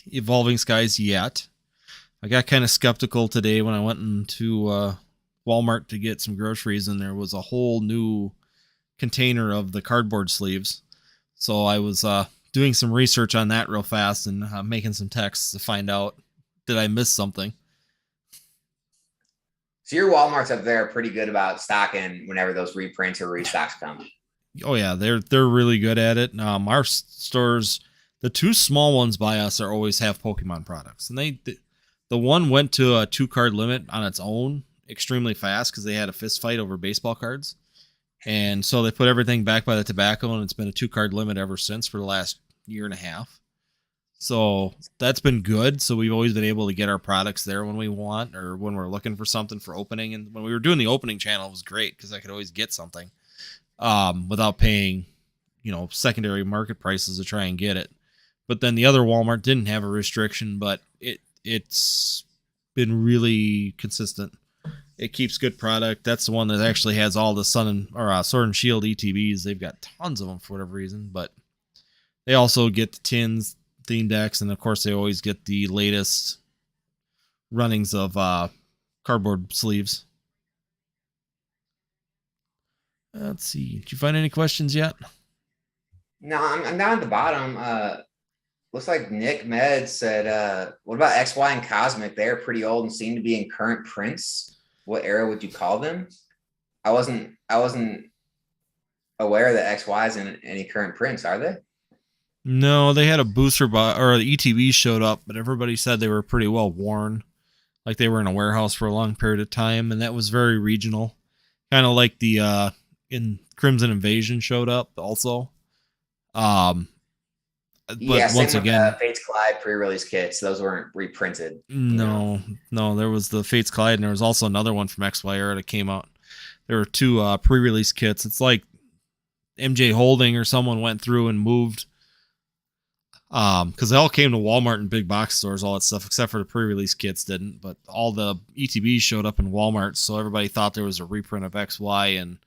Evolving Skies yet. I got kind of skeptical today when I went into Walmart to get some groceries, and there was a whole new container of the cardboard sleeves. So I was doing some research on that real fast and making some texts to find out, did I miss something? So your Walmarts up there are pretty good about stocking whenever those reprints or restocks come. Oh yeah, they're really good at it. Our stores, the two small ones by us, are always have Pokemon products, and the one went to a 2-card limit on its own extremely fast because they had a fist fight over baseball cards, and so they put everything back by the tobacco, and it's been a 2-card limit ever since for the last year and a half. So that's been good. So we've always been able to get our products there when we want or when we're looking for something for opening. And when we were doing the opening channel, it was great because I could always get something without paying, secondary market prices to try and get it. But then the other Walmart didn't have a restriction, but it's been really consistent. It keeps good product. That's the one that actually has all the Sword and Shield ETBs. They've got tons of them for whatever reason, but they also get the tins, theme decks, and of course they always get the latest runnings of cardboard sleeves. Let's see. Did you find any questions yet? No, I'm down at the bottom. Looks like Nick Med said, what about XY and Cosmic? They're pretty old and seem to be in current prints. What era would you call them? I wasn't aware that XY is in any current prints, are they? No, they had a booster or the ETB showed up, but everybody said they were pretty well worn. Like they were in a warehouse for a long period of time, and that was very regional. Kind of like the in Crimson Invasion showed up also. But yeah, once again, Fates Collide pre-release kits, those weren't reprinted. No, there was the Fates Collide, and there was also another one from XY era that came out. There were two pre-release kits. It's like MJ Holding or someone went through and moved, because they all came to Walmart and big box stores, all that stuff, except for the pre-release kits didn't. But all the ETBs showed up in Walmart, so everybody thought there was a reprint of XY and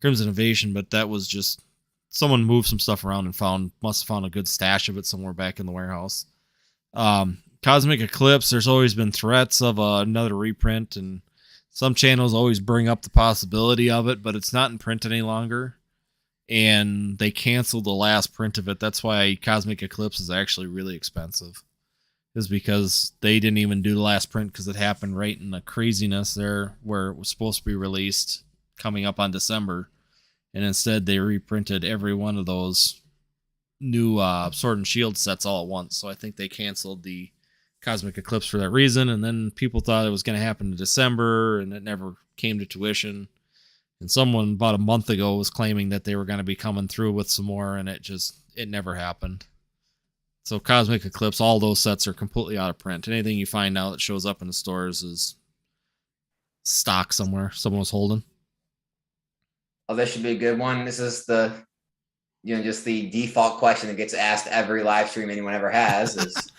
Crimson Invasion, but that was just someone moved some stuff around and must have found a good stash of it somewhere back in the warehouse. Cosmic Eclipse, there's always been threats of another reprint, and some channels always bring up the possibility of it, but it's not in print any longer. And they canceled the last print of it. That's why Cosmic Eclipse is actually really expensive, is because they didn't even do the last print because it happened right in the craziness there where it was supposed to be released coming up on December. And instead they reprinted every one of those new Sword and Shield sets all at once. So I think they canceled the Cosmic Eclipse for that reason. And then people thought it was going to happen in December, and it never came to tuition. And someone about a month ago was claiming that they were going to be coming through with some more, and it never happened. So Cosmic Eclipse, all those sets are completely out of print. Anything you find now that shows up in the stores is stock somewhere someone was holding. Oh, this should be a good one. This is just the default question that gets asked every live stream anyone ever has is,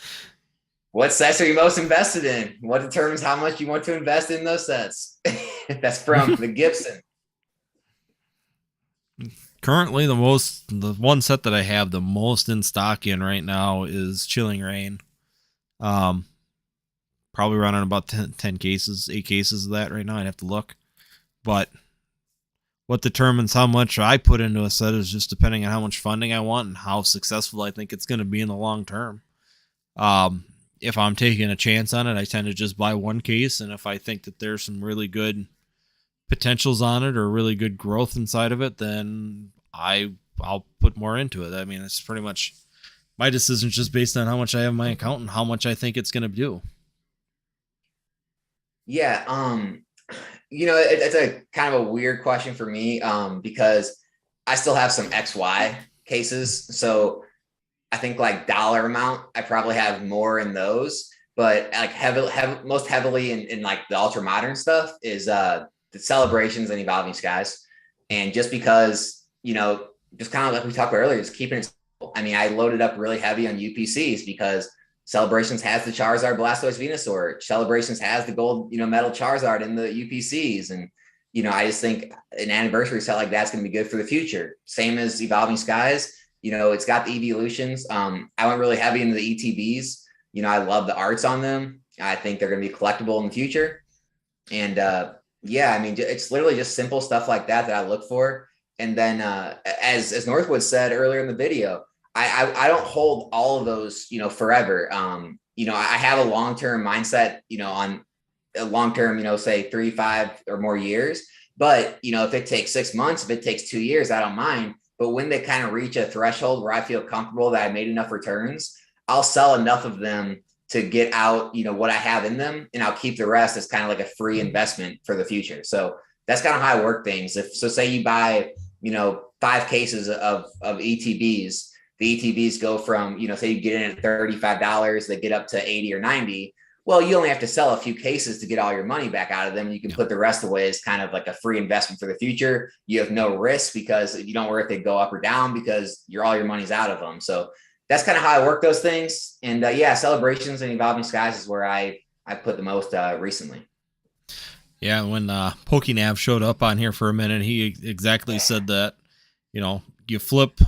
what sets are you most invested in? What determines how much you want to invest in those sets? That's from the Gibson. Currently, the one set that I have the most in stock in right now is Chilling Reign. Probably running about 10 cases, 8 cases of that right now. I'd have to look. But what determines how much I put into a set is just depending on how much funding I want and how successful I think it's going to be in the long term. If I'm taking a chance on it, I tend to just buy one case. And if I think that there's some really good potentials on it or really good growth inside of it, then I'll put more into it. I mean, it's pretty much my decision just based on how much I have in my account and how much I think it's going to do. Yeah. It's a kind of a weird question for me because I still have some XY cases. So I think like dollar amount, I probably have more in those. but like most heavily in like the ultra modern stuff is the Celebrations and Evolving Skies. And just because, just kind of like we talked about earlier, just keeping it simple. I mean, I loaded up really heavy on UPCs because Celebrations has the Charizard, Blastoise, Venusaur. Celebrations has the gold, metal Charizard in the UPCs. And, I just think an anniversary set like that's going to be good for the future. Same as Evolving Skies. It's got the evolutions. I went really heavy into the ETBs. I love the arts on them. I think they're going to be collectible in the future. And yeah, I mean, it's literally just simple stuff like that I look for. And then as Northwood said earlier in the video, I don't hold all of those, forever. I have a long-term mindset, on a long-term, say 3, 5 or more years. But, if it takes 6 months, if it takes 2 years, I don't mind. But when they kind of reach a threshold where I feel comfortable that I made enough returns, I'll sell enough of them to get out, what I have in them, and I'll keep the rest as kind of like a free investment for the future. So that's kind of how I work things. So say you buy, 5 cases of ETBs, the ETBs go from, say you get in at $35, they get up to 80 or 90. Well, you only have to sell a few cases to get all your money back out of them. You can put the rest away as kind of like a free investment for the future. You have no risk because you don't worry if they go up or down because all your money's out of them. So that's kind of how I work those things. And yeah, Celebrations and Evolving Skies is where I put the most recently. Yeah, when PokeNav showed up on here for a minute, he exactly said that, you flip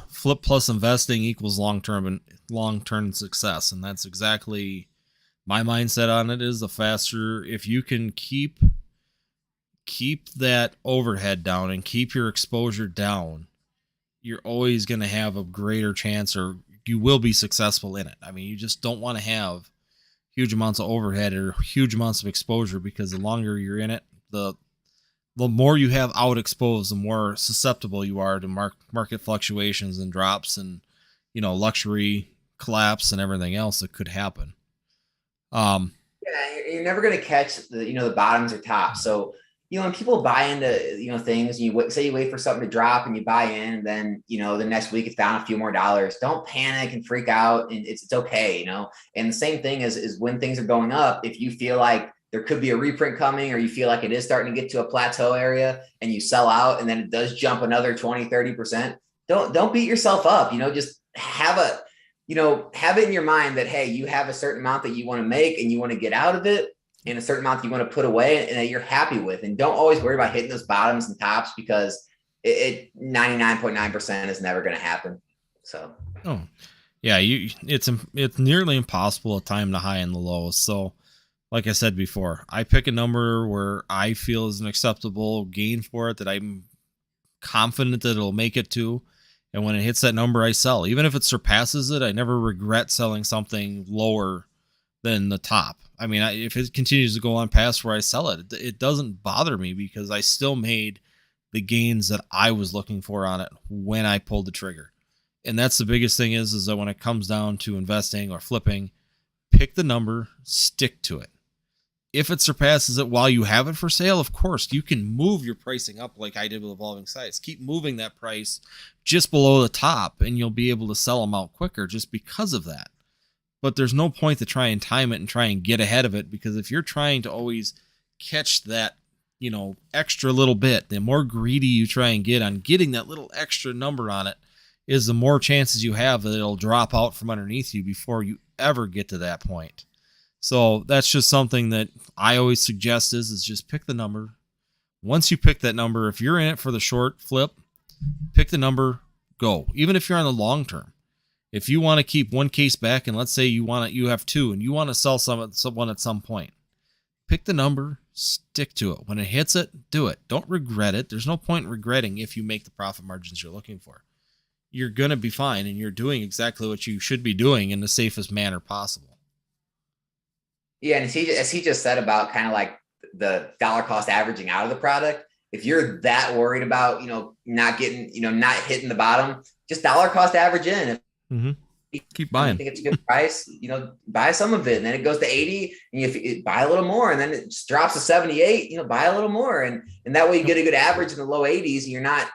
plus investing equals long-term success. And that's exactly my mindset on it. Is the faster, if you can keep that overhead down and keep your exposure down, you're always going to have a greater chance, or you will be successful in it. I mean, you just don't want to have huge amounts of overhead or huge amounts of exposure, because the longer you're in it, the more you have out exposed, the more susceptible you are to market fluctuations and drops and, luxury collapse and everything else that could happen. Yeah, you're never going to catch the bottoms or tops. So, when people buy into, things, you wait for something to drop and you buy in, and then, the next week it's down a few more dollars. Don't panic and freak out. And it's okay, and the same thing is when things are going up, if you feel like there could be a reprint coming, or you feel like it is starting to get to a plateau area and you sell out and then it does jump another 20-30%, don't beat yourself up. Just have it in your mind that, hey, you have a certain amount that you want to make and you want to get out of it, and a certain amount that you want to put away and that you're happy with. And don't always worry about hitting those bottoms and tops, because it 99.9% is never going to happen. So, yeah, it's nearly impossible to time the high and the low. So, like I said before, I pick a number where I feel is an acceptable gain for it, that I'm confident that it'll make it to. And when it hits that number, I sell. Even if it surpasses it, I never regret selling something lower than the top. I mean, if it continues to go on past where I sell it, it doesn't bother me, because I still made the gains that I was looking for on it when I pulled the trigger. And that's the biggest thing is that when it comes down to investing or flipping, pick the number, stick to it. If it surpasses it while you have it for sale, of course, you can move your pricing up like I did with Evolving Skies. Keep moving that price just below the top, and you'll be able to sell them out quicker just because of that. But there's no point to try and time it and try and get ahead of it, because if you're trying to always catch that, extra little bit, the more greedy you try and get on getting that little extra number on it, is the more chances you have that it'll drop out from underneath you before you ever get to that point. So that's just something that I always suggest is just pick the number. Once you pick that number, if you're in it for the short flip, pick the number, go. Even if you're on the long term. If you want to keep one case back, and let's say you have 2 and you want to sell someone at some point, pick the number, stick to it. When it hits it, do it. Don't regret it. There's no point in regretting if you make the profit margins you're looking for. You're going to be fine, and you're doing exactly what you should be doing in the safest manner possible. Yeah, and as he just said about kind of like the dollar cost averaging out of the product, if you're that worried about, not getting, not hitting the bottom, just dollar cost average in. Keep buying. I think it's a good price, buy some of it, and then it goes to 80, and if you buy a little more, and then it just drops to 78, buy a little more. And that way you get a good average in the low 80s, and you're not,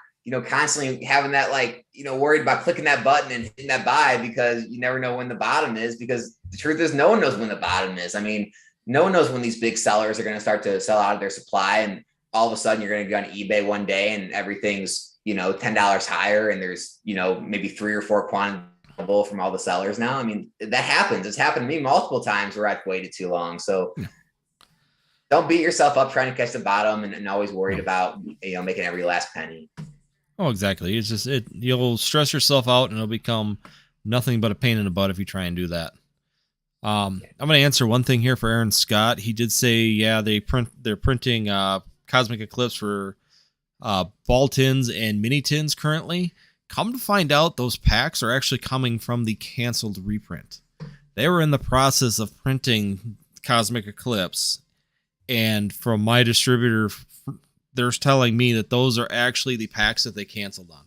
constantly having that like worried about clicking that button and hitting that buy because you never know when the bottom is, because the truth is no one knows when the bottom is. I mean, no one knows when these big sellers are going to start to sell out of their supply, and all of a sudden you're going to go on eBay one day and everything's, $10 higher, and there's, maybe 3 or 4 quantity from all the sellers now. I mean, that happens. It's happened to me multiple times where I've waited too long. So don't beat yourself up trying to catch the bottom and always worried about, making every last penny. Oh, exactly. It's just you'll stress yourself out and it'll become nothing but a pain in the butt if you try and do that. I'm going to answer one thing here for Aaron Scott. He did say, yeah, they're printing Cosmic Eclipse for ball tins and mini tins currently. Come to find out, those packs are actually coming from the canceled reprint. They were in the process of printing Cosmic Eclipse, and from my distributor, they're telling me that those are actually the packs that they canceled on.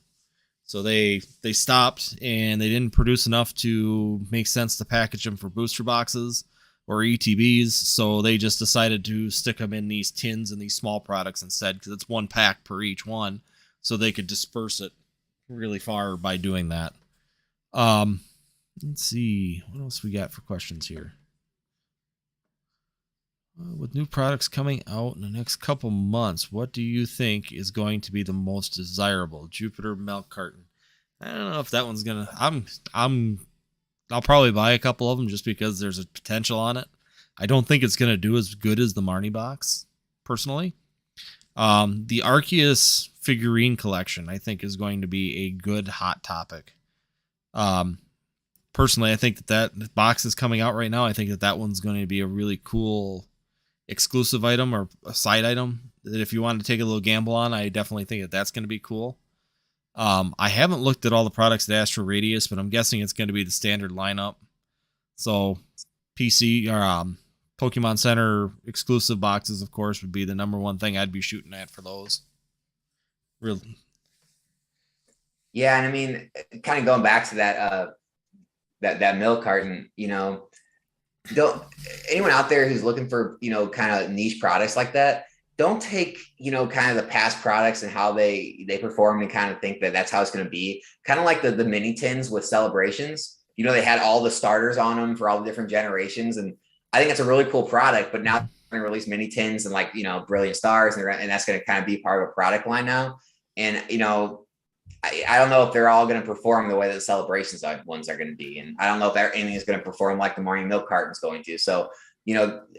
So they stopped and they didn't produce enough to make sense to package them for booster boxes or ETBs. So they just decided to stick them in these tins and these small products instead, because it's 1 pack per each one. So they could disperse it really far by doing that. Let's see what else we got for questions here. With new products coming out in the next couple months, what do you think is going to be the most desirable? Jupiter milk carton. I don't know if that one's gonna. I'll probably buy a couple of them just because there's a potential on it. I don't think it's gonna do as good as the Marnie box, personally. The Arceus figurine collection, I think, is going to be a good hot topic. Personally, I think that box is coming out right now. I think that one's going to be a really cool exclusive item or a side item that if you want to take a little gamble on, I definitely think that's going to be cool. I haven't looked at all the products at Astro Radius, but I'm guessing it's going to be the standard lineup. So PC or Pokemon Center exclusive boxes, of course, would be the number one thing I'd be shooting at for those. Really. Yeah, and I mean, kind of going back to that milk carton, don't anyone out there who's looking for, kind of niche products like that, don't take, kind of the past products and how they perform and kind of think that that's how it's going to be. Kind of like the mini tins with Celebrations. They had all the starters on them for all the different generations. And I think it's a really cool product, but now they're going to release mini tins and Brilliant Stars. And that's going to kind of be part of a product line now. And, I don't know if they're all going to perform the way that the Celebrations ones are going to be. And I don't know if anything is going to perform like the Morning Milk Carton is going to. So,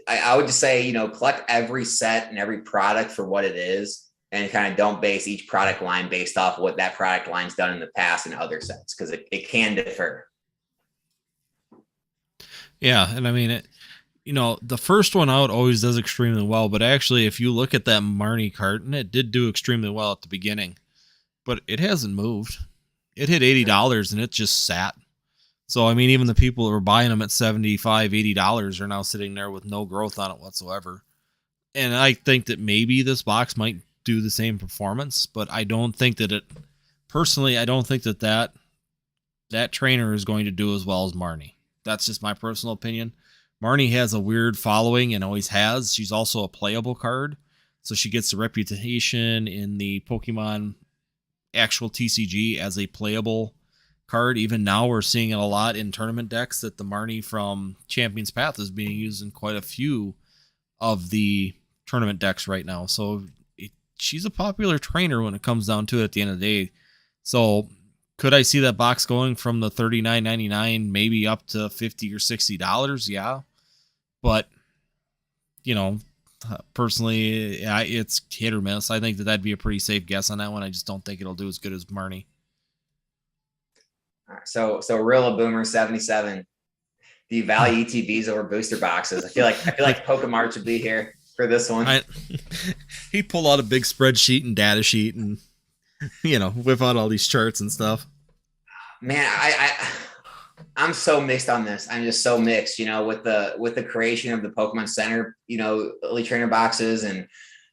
I would just say, collect every set and every product for what it is, and kind of don't base each product line based off what that product line's done in the past and other sets, because it can differ. Yeah. And I mean, the first one out always does extremely well, but actually, if you look at that Marnie carton, it did do extremely well at the beginning. But it hasn't moved. It hit $80 and it just sat. So, I mean, even the people that were buying them at $75, $80 are now sitting there with no growth on it whatsoever. And I think that maybe this box might do the same performance, but I don't think that personally, I don't think that trainer is going to do as well as Marnie. That's just my personal opinion. Marnie has a weird following and always has. She's also a playable card. So she gets the reputation in the Pokemon actual TCG as a playable card. Even now we're seeing it a lot in tournament decks that the Marnie from Champion's Path is being used in quite a few of the tournament decks right now. So she's a popular trainer when it comes down to it at the end of the day. So could I see that box going from the $39.99 maybe up to $50 or $60? Yeah. But, personally, it's hit or miss. I think that'd be a pretty safe guess on that one. I just don't think it'll do as good as Marnie. All right, so Rilla Boomer 77. Do you value ETBs over booster boxes? I feel like Pokemart should be here for this one. He pulled out a big spreadsheet and data sheet and whip out all these charts and stuff. Man, I'm so mixed on this. I'm just so mixed, with the creation of the Pokemon Center, Elite Trainer boxes, and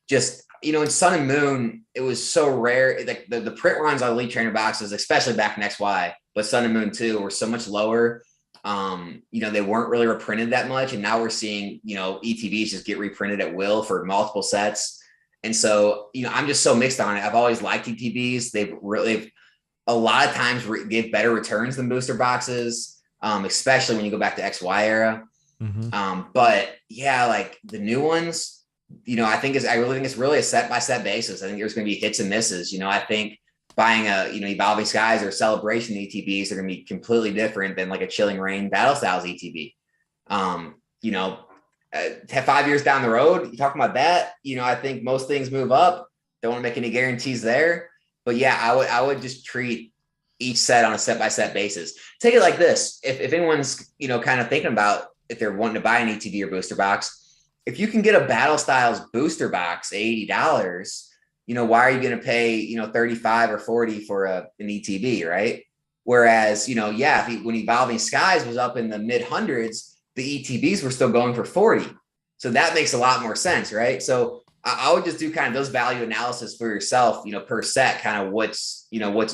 just, in Sun and Moon, it was so rare. Like the print runs on Elite Trainer boxes, especially back in XY, but Sun and Moon too, were so much lower. They weren't really reprinted that much. And now we're seeing, ETBs just get reprinted at will for multiple sets. And so, I'm just so mixed on it. I've always liked ETBs. They've a lot of times give better returns than booster boxes, especially when you go back to XY era. Mm-hmm. But yeah, like the new ones, I really think it's really a set by set basis. I think there's going to be hits and misses. I think buying Evolving Skies or Celebration ETBs are going to be completely different than like a Chilling Reign Battle Styles ETB. 5 years down the road, you talking about that, I think most things move up. Don't want to make any guarantees there. But yeah, I would just treat each set on a set by set basis. Take it like this. If anyone's, kind of thinking about if they're wanting to buy an ETB or booster box, if you can get a Battle Styles booster box at $80, why are you going to pay, 35 or 40 for an ETB, right? Whereas, when Evolving Skies was up in the mid hundreds, the ETBs were still going for 40. So that makes a lot more sense, right? So I would just do kind of those value analysis for yourself, per set, kind of what's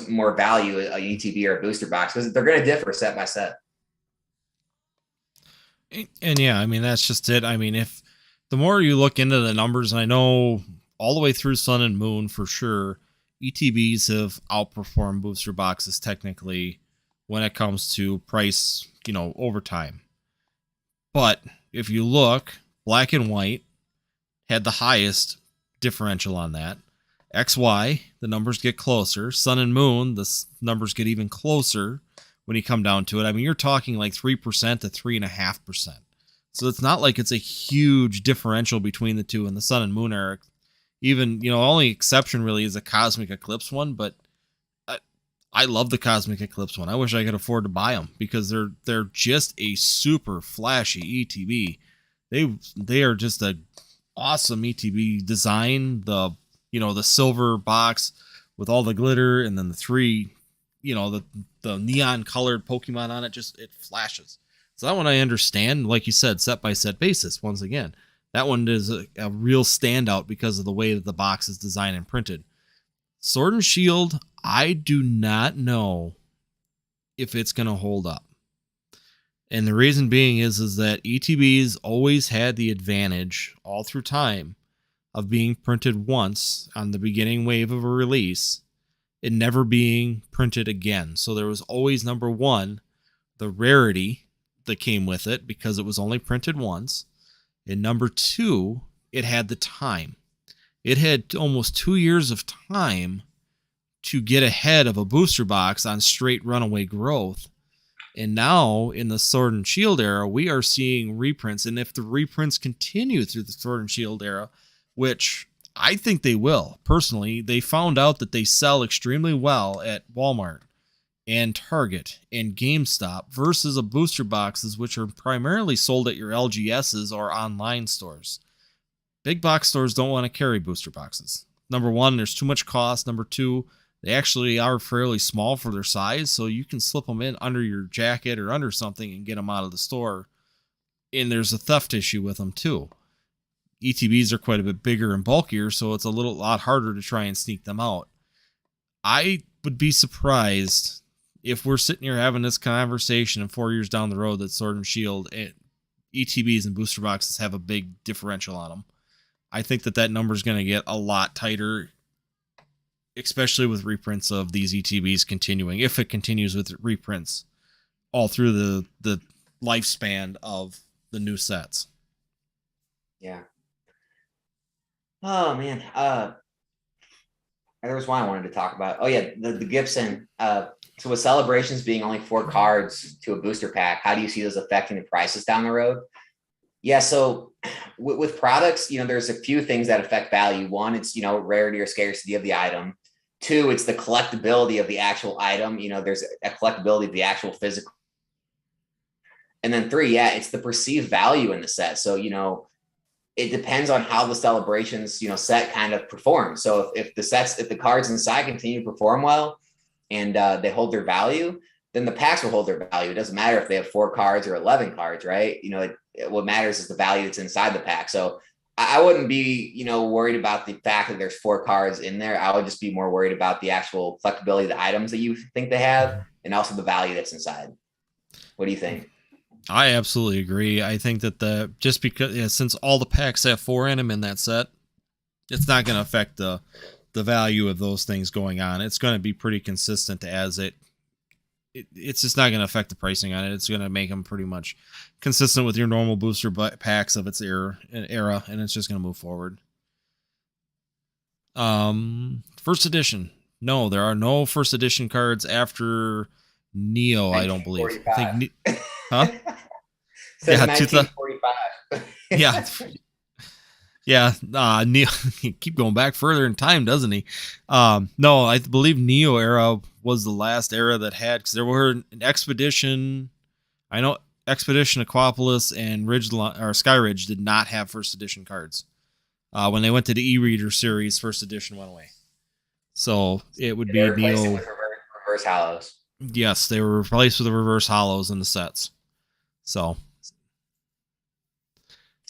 more value, a ETB or a booster box, because they're going to differ set by set. And yeah, I mean, that's just it. I mean, if the more you look into the numbers, and I know all the way through Sun and Moon for sure, ETBs have outperformed booster boxes technically when it comes to price, over time. But if you look, Black and White had the highest differential on that. XY, the numbers get closer. Sun and Moon, the numbers get even closer when you come down to it. I mean, you're talking like 3% to 3.5%. So it's not like it's a huge differential between the two in the Sun and Moon era. Even, only exception really is a Cosmic Eclipse one, but I love the Cosmic Eclipse one. I wish I could afford to buy them because they're just a super flashy ETB. They are just a awesome ETB design. The silver box with all the glitter, and then the three, the neon colored Pokemon on it, it flashes. So that one I understand, like you said, set by set basis. Once again, that one is a real standout because of the way that the box is designed and printed. Sword and Shield, I do not know if it's going to hold up. And the reason being is that ETBs always had the advantage all through time of being printed once on the beginning wave of a release and never being printed again. So there was always, number one, the rarity that came with it because it was only printed once. And number two, it had the time. It had almost 2 years of time to get ahead of a booster box on straight runaway growth. And now in the Sword and Shield era, we are seeing reprints. And if the reprints continue through the Sword and Shield era, which I think they will, personally, they found out that they sell extremely well at Walmart and Target and GameStop versus a booster boxes, which are primarily sold at your LGSs or online stores. Big box stores don't want to carry booster boxes. Number one, there's too much cost. Number two, they actually are fairly small for their size, so you can slip them in under your jacket or under something and get them out of the store. And there's a theft issue with them too. ETBs are quite a bit bigger and bulkier, so it's a lot harder to try and sneak them out. I would be surprised if we're sitting here having this conversation and 4 years down the road that Sword and Shield ETBs and booster boxes have a big differential on them. I think that number is going to get a lot tighter, especially with reprints of these ETBs continuing, if it continues with reprints all through the lifespan of the new sets. Yeah. Oh man. There was one I wanted to talk about. Oh yeah, the Gibson. So with Celebrations being only 4 cards to a booster pack, how do you see those affecting the prices down the road? Yeah, so with products, there's a few things that affect value. One, it's, rarity or scarcity of the item. Two, it's the collectability of the actual item. There's a collectability of the actual physical. And then 3, yeah, it's the perceived value in the set. So, it depends on how the Celebrations, set kind of performs. So if the cards inside continue to perform well and they hold their value, then the packs will hold their value. It doesn't matter if they have 4 cards or 11 cards, right? What matters is the value that's inside the pack. So I wouldn't be, worried about the fact that there's 4 cards in there. I would just be more worried about the actual collectability of the items that you think they have and also the value that's inside. What do you think? I absolutely agree. I think that just because since all the packs have 4 in them in that set, it's not going to affect the the value of those things going on. It's going to be pretty consistent as it's just not going to affect the pricing on it. It's going to make them pretty much consistent with your normal booster packs of its era, and it's just going to move forward. First edition. No, there are no first edition cards after Neo, I don't believe. I think, huh? Says yeah, 1945. Yeah. Yeah, Neo keep going back further in time, doesn't he? No, I believe Neo era was the last era that had, because there were an Expedition. I know Expedition, Aquapolis, and Sky Ridge did not have first edition cards. When they went to the e-reader series, first edition went away. So it would be Neo. With reverse hollows. Yes, they were replaced with the reverse hollows in the sets. So.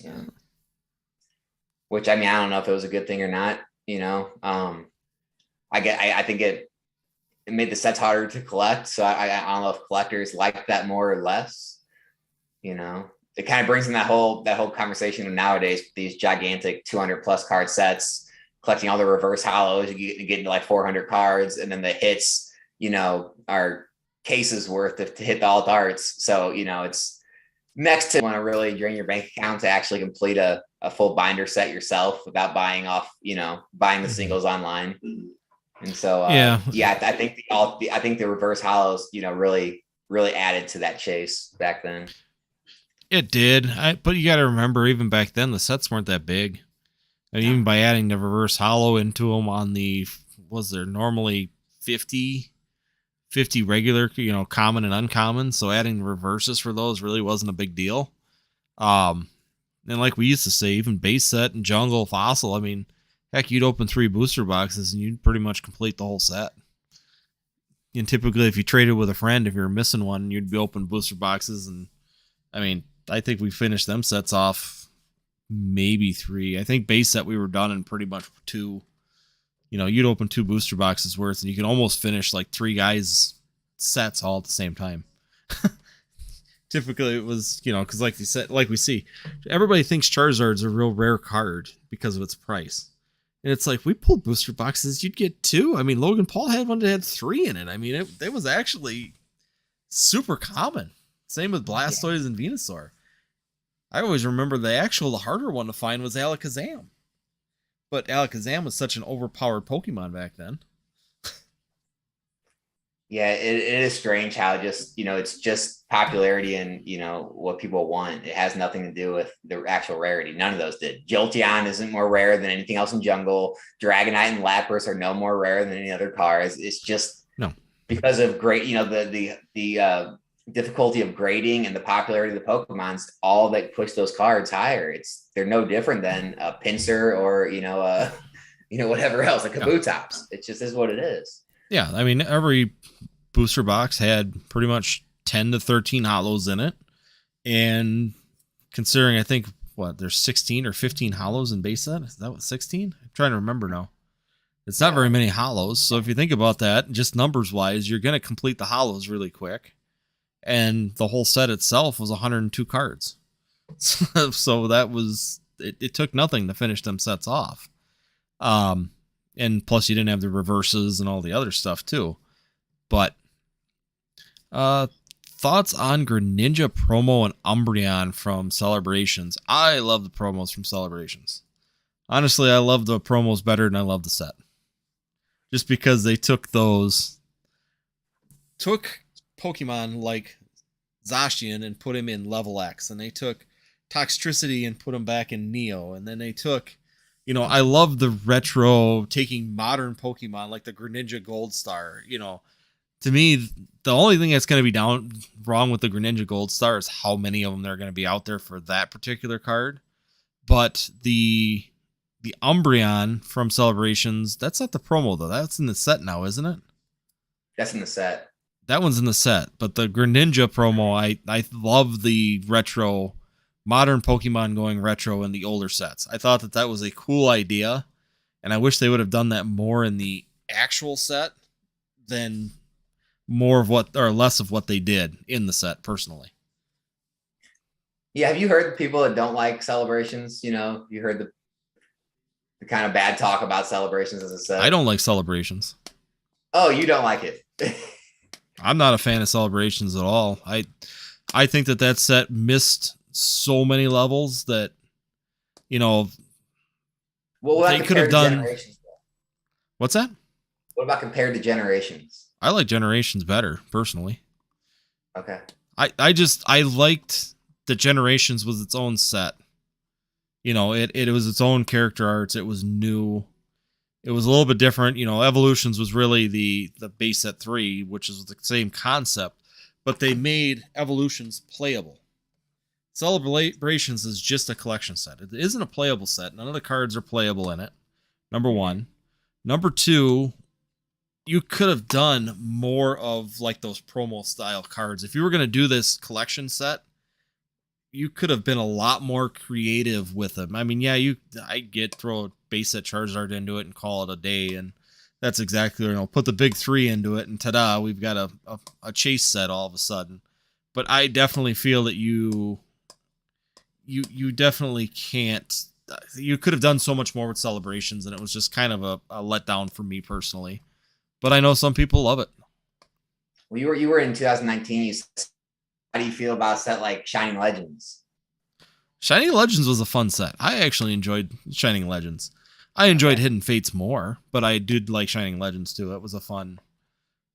Yeah. Which, I mean, I don't know if it was a good thing or not, you know. I think it made the sets harder to collect. So I don't know if collectors like that more or less. You know, it kind of brings in that whole conversation of nowadays, these gigantic 200+ card sets, collecting all the reverse hollows. You get into like 400 cards, and then the hits, you know, are cases worth to hit the alt arts. So, you know, it's next to want to really drain your bank account to actually complete a full binder set yourself without buying the singles online. And so, I think the reverse hollows, you know, really added to that chase back then. It did. But you got to remember, even back then, the sets weren't that big. And even by adding the reverse hollow into them on was there normally 50 regular, you know, common and uncommon. So adding reverses for those really wasn't a big deal. And like we used to say, even base set and jungle fossil, I mean, heck, you'd open 3 booster boxes and you'd pretty much complete the whole set. And typically, if you traded with a friend, if you're missing one, you'd be open booster boxes. And I mean, I think we finished them sets off maybe 3. I think base set we were done in pretty much 2. You know, you'd open 2 booster boxes worth, and you could almost finish like 3 guys' sets all at the same time. Typically, it was, you know, because like you said, like we see, everybody thinks Charizard's a real rare card because of its price. And it's like, we pulled booster boxes, you'd get 2. I mean, Logan Paul had one that had 3 in it. I mean, it was actually super common. Same with Blastoise and Venusaur. I always remember the harder one to find was Alakazam. But Alakazam was such an overpowered Pokemon back then. Yeah, it is strange how just, you know, it's just popularity and, you know, what people want. It has nothing to do with the actual rarity. None of those did. Jolteon isn't more rare than anything else in Jungle. Dragonite and Lapras are no more rare than any other cards. It's just because of the difficulty of grading and the popularity of the Pokemons, all that push those cards higher. They're no different than a Pinsir or, you know, whatever else, like Kabutops. It just is what it is. Yeah, I mean, every booster box had pretty much 10 to 13 hollows in it. And considering, I think, there's 16 or 15 hollows in base set? Is that what, 16? I'm trying to remember now. It's not very many hollows. So if you think about that, just numbers-wise, you're going to complete the hollows really quick. And the whole set itself was 102 cards. So that was... It took nothing to finish them sets off. And plus you didn't have the reverses and all the other stuff too. But thoughts on Greninja promo and Umbreon from Celebrations? I love the promos from Celebrations. Honestly, I love the promos better than I love the set. Just because they took Pokemon like Zacian and put him in level X, and they took Toxtricity and put him back in Neo, and then they took... You know, I love the retro taking modern Pokemon like the Greninja Gold Star. You know, to me, the only thing that's going to be wrong with the Greninja Gold Star is how many of them there are going to be out there for that particular card. But the Umbreon from Celebrations, that's not the promo though. That's in the set now, isn't it? That's in the set. That one's in the set. But the Greninja promo, I love the retro. Modern Pokemon going retro in the older sets. I thought that was a cool idea, and I wish they would have done that more in the actual set than less of what they did in the set, personally. Yeah, have you heard the people that don't like Celebrations? You know, you heard the kind of bad talk about Celebrations as a set? I don't like Celebrations. Oh, you don't like it. I'm not a fan of Celebrations at all. I think that set missed so many levels that, you know, Well, they could have done. What's that? What about compared to Generations? I like Generations better, personally. Okay. I liked that Generations was its own set. You know, it was its own character arts. It was new. It was a little bit different. You know, Evolutions was really the base set 3, which is the same concept, but they made Evolutions playable. Celebrations is just a collection set. It isn't a playable set. None of the cards are playable in it. Number one. Number two, you could have done more of like those promo style cards. If you were going to do this collection set, you could have been a lot more creative with them. I mean, yeah, I get throw a base set Charizard into it and call it a day, and that's exactly, you know, put the big 3 into it, and ta-da, we've got a chase set all of a sudden. But I definitely feel that you definitely can't. You could have done so much more with Celebrations, and it was just kind of a letdown for me personally. But I know some people love it. Well, you were in 2019. You said, how do you feel about a set like Shining Legends? Shining Legends was a fun set. I actually enjoyed Shining Legends. I enjoyed Hidden Fates more, but I did like Shining Legends too. It was a fun.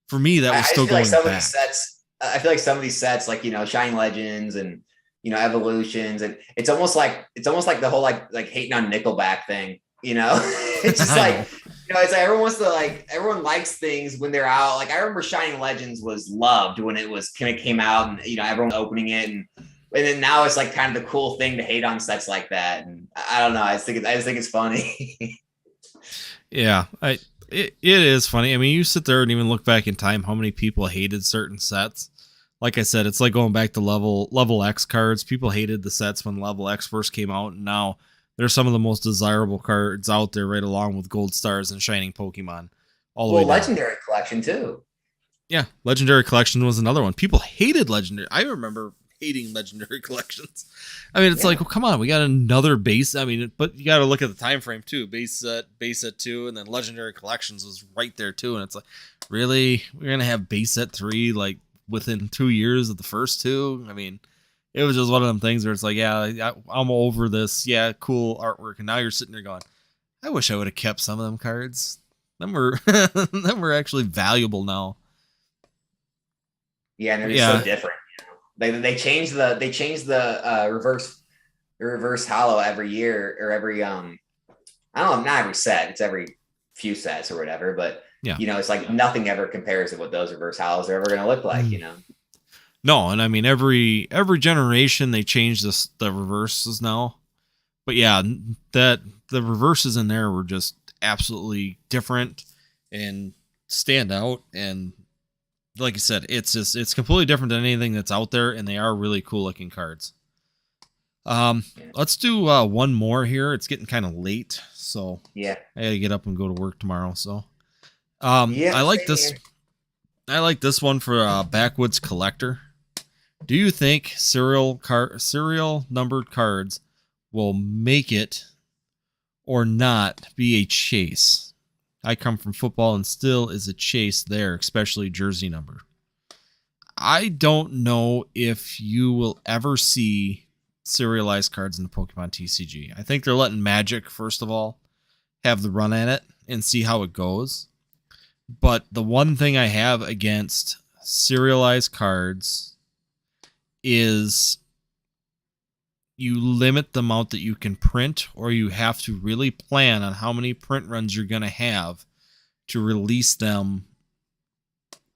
For me, that was still going like some back. Of these sets, I feel like some of these sets, like, you know, Shining Legends and, you know, Evolutions, and it's almost like the whole like hating on Nickelback thing. You know, it's just like, you know, it's like everyone likes things when they're out. Like I remember Shining Legends was loved when it was kind of came out, and, you know, everyone opening it, and then now it's like kind of the cool thing to hate on sets like that. And I don't know. I just think it's funny. Yeah, it is funny. I mean, you sit there and even look back in time, how many people hated certain sets. Like I said, it's like going back to level X cards. People hated the sets when level X first came out, and now they're some of the most desirable cards out there, right along with Gold Stars and Shining Pokemon. All the way down. Legendary Collection too. Yeah, Legendary Collection was another one. People hated Legendary. I remember hating Legendary Collections. I mean, it's like, well, come on, we got another base. I mean, but you got to look at the time frame too. Base set 2, and then Legendary Collections was right there too. And it's like, really, we're gonna have base set 3 like within 2 years of the first two? I mean, it was just one of them things where it's like, yeah, I'm over this. Yeah, cool artwork. And now you're sitting there going, I wish I would have kept some of them cards. Them were actually valuable now. Yeah, and they're just so different. You know? They change the reverse hollow every year, or every I don't know, not every set. It's every few sets or whatever. But yeah, you know, it's like nothing ever compares to what those reverse hollows are ever going to look like. You know. No, and I mean every generation they change the reverses now. But yeah, that the reverses in there were just absolutely different and stand out, and like you said, it's completely different than anything that's out there, and they are really cool looking cards. Let's do one more here. It's getting kind of late, so yeah, I gotta get up and go to work tomorrow. So I like this. Here. I like this one for Backwoods Collector. Do you think serial numbered cards will make it or not be a chase? I come from football, and still is a chase there, especially jersey number. I don't know if you will ever see serialized cards in the Pokemon TCG. I think they're letting Magic, first of all, have the run at it and see how it goes. But the one thing I have against serialized cards is you limit the amount that you can print, or you have to really plan on how many print runs you're going to have to release them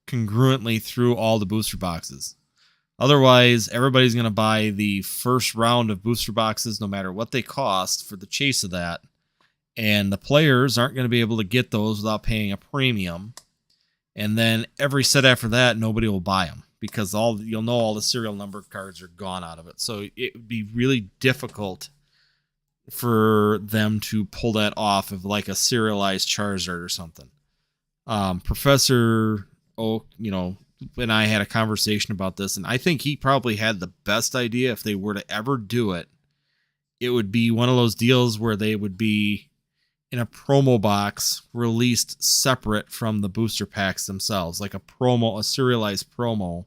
congruently through all the booster boxes. Otherwise, everybody's going to buy the first round of booster boxes no matter what they cost for the chase of that. And the players aren't going to be able to get those without paying a premium. And then every set after that, nobody will buy them, because you'll know all the serial number cards are gone out of it. So it would be really difficult for them to pull that off of like a serialized Charizard or something. Professor Oak, and I had a conversation about this, and I think he probably had the best idea. If they were to ever do it, it would be one of those deals where they would be in a promo box released separate from the booster packs themselves, like a serialized promo.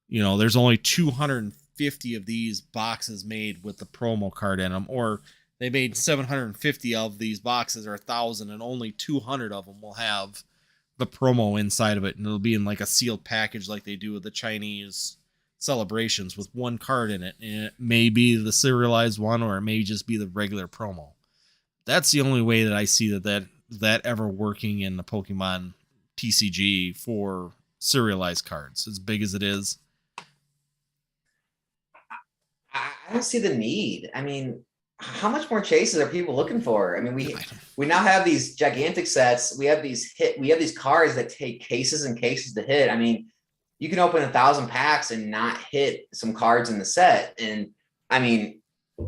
You know, there's only 250 of these boxes made with the promo card in them, or they made 750 of these boxes or 1,000, and only 200 of them will have the promo inside of it, and it'll be in like a sealed package like they do with the Chinese celebrations with one card in it, and it may be the serialized one, or it may just be the regular promo. That's the only way that I see that ever working in the Pokemon TCG for serialized cards, as big as it is. I don't see the need. I mean, how much more chases are people looking for? I mean, we now have these gigantic sets. We have these cards that take cases and cases to hit. I mean, you can open 1,000 packs and not hit some cards in the set. And I mean,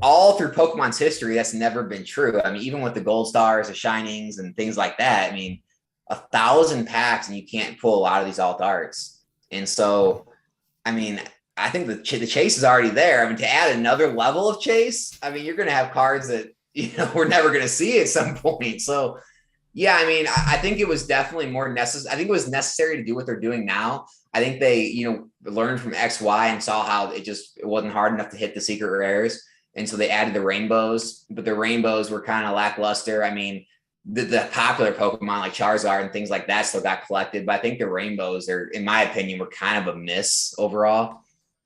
all through Pokemon's history, that's never been true. I mean, even with the Gold Stars, the Shinings, and things like that. I mean, 1,000 packs and you can't pull a lot of these alt arts. And so, I mean, I think the chase is already there. I mean, to add another level of chase, I mean, you're going to have cards that, you know, we're never going to see at some point. So, yeah, I mean, I think it was definitely more necessary. I think it was necessary to do what they're doing now. I think they, you know, learned from XY and saw how it wasn't hard enough to hit the secret rares. And so they added the rainbows, but the rainbows were kind of lackluster. I mean, the popular Pokemon like Charizard and things like that still got collected, but I think the rainbows are, in my opinion, were kind of a miss overall.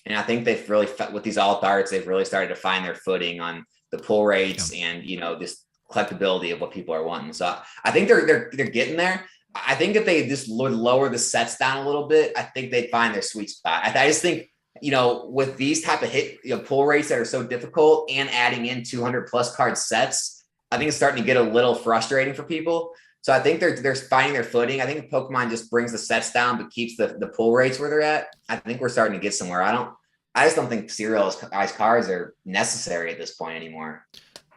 And I think they've really, with these alt arts, they've really started to find their footing on the pull rates and, you know, this collectability of what people are wanting. So I think they're getting there. I think if they just would lower the sets down a little bit, I think they'd find their sweet spot. I just think, you know, with these type of pull rates that are so difficult and adding in 200 plus card sets, I think it's starting to get a little frustrating for people. So I think they're finding their footing. I think if Pokemon just brings the sets down but keeps the pull rates where they're at, I think we're starting to get somewhere. I just don't think serialized cards are necessary at this point anymore.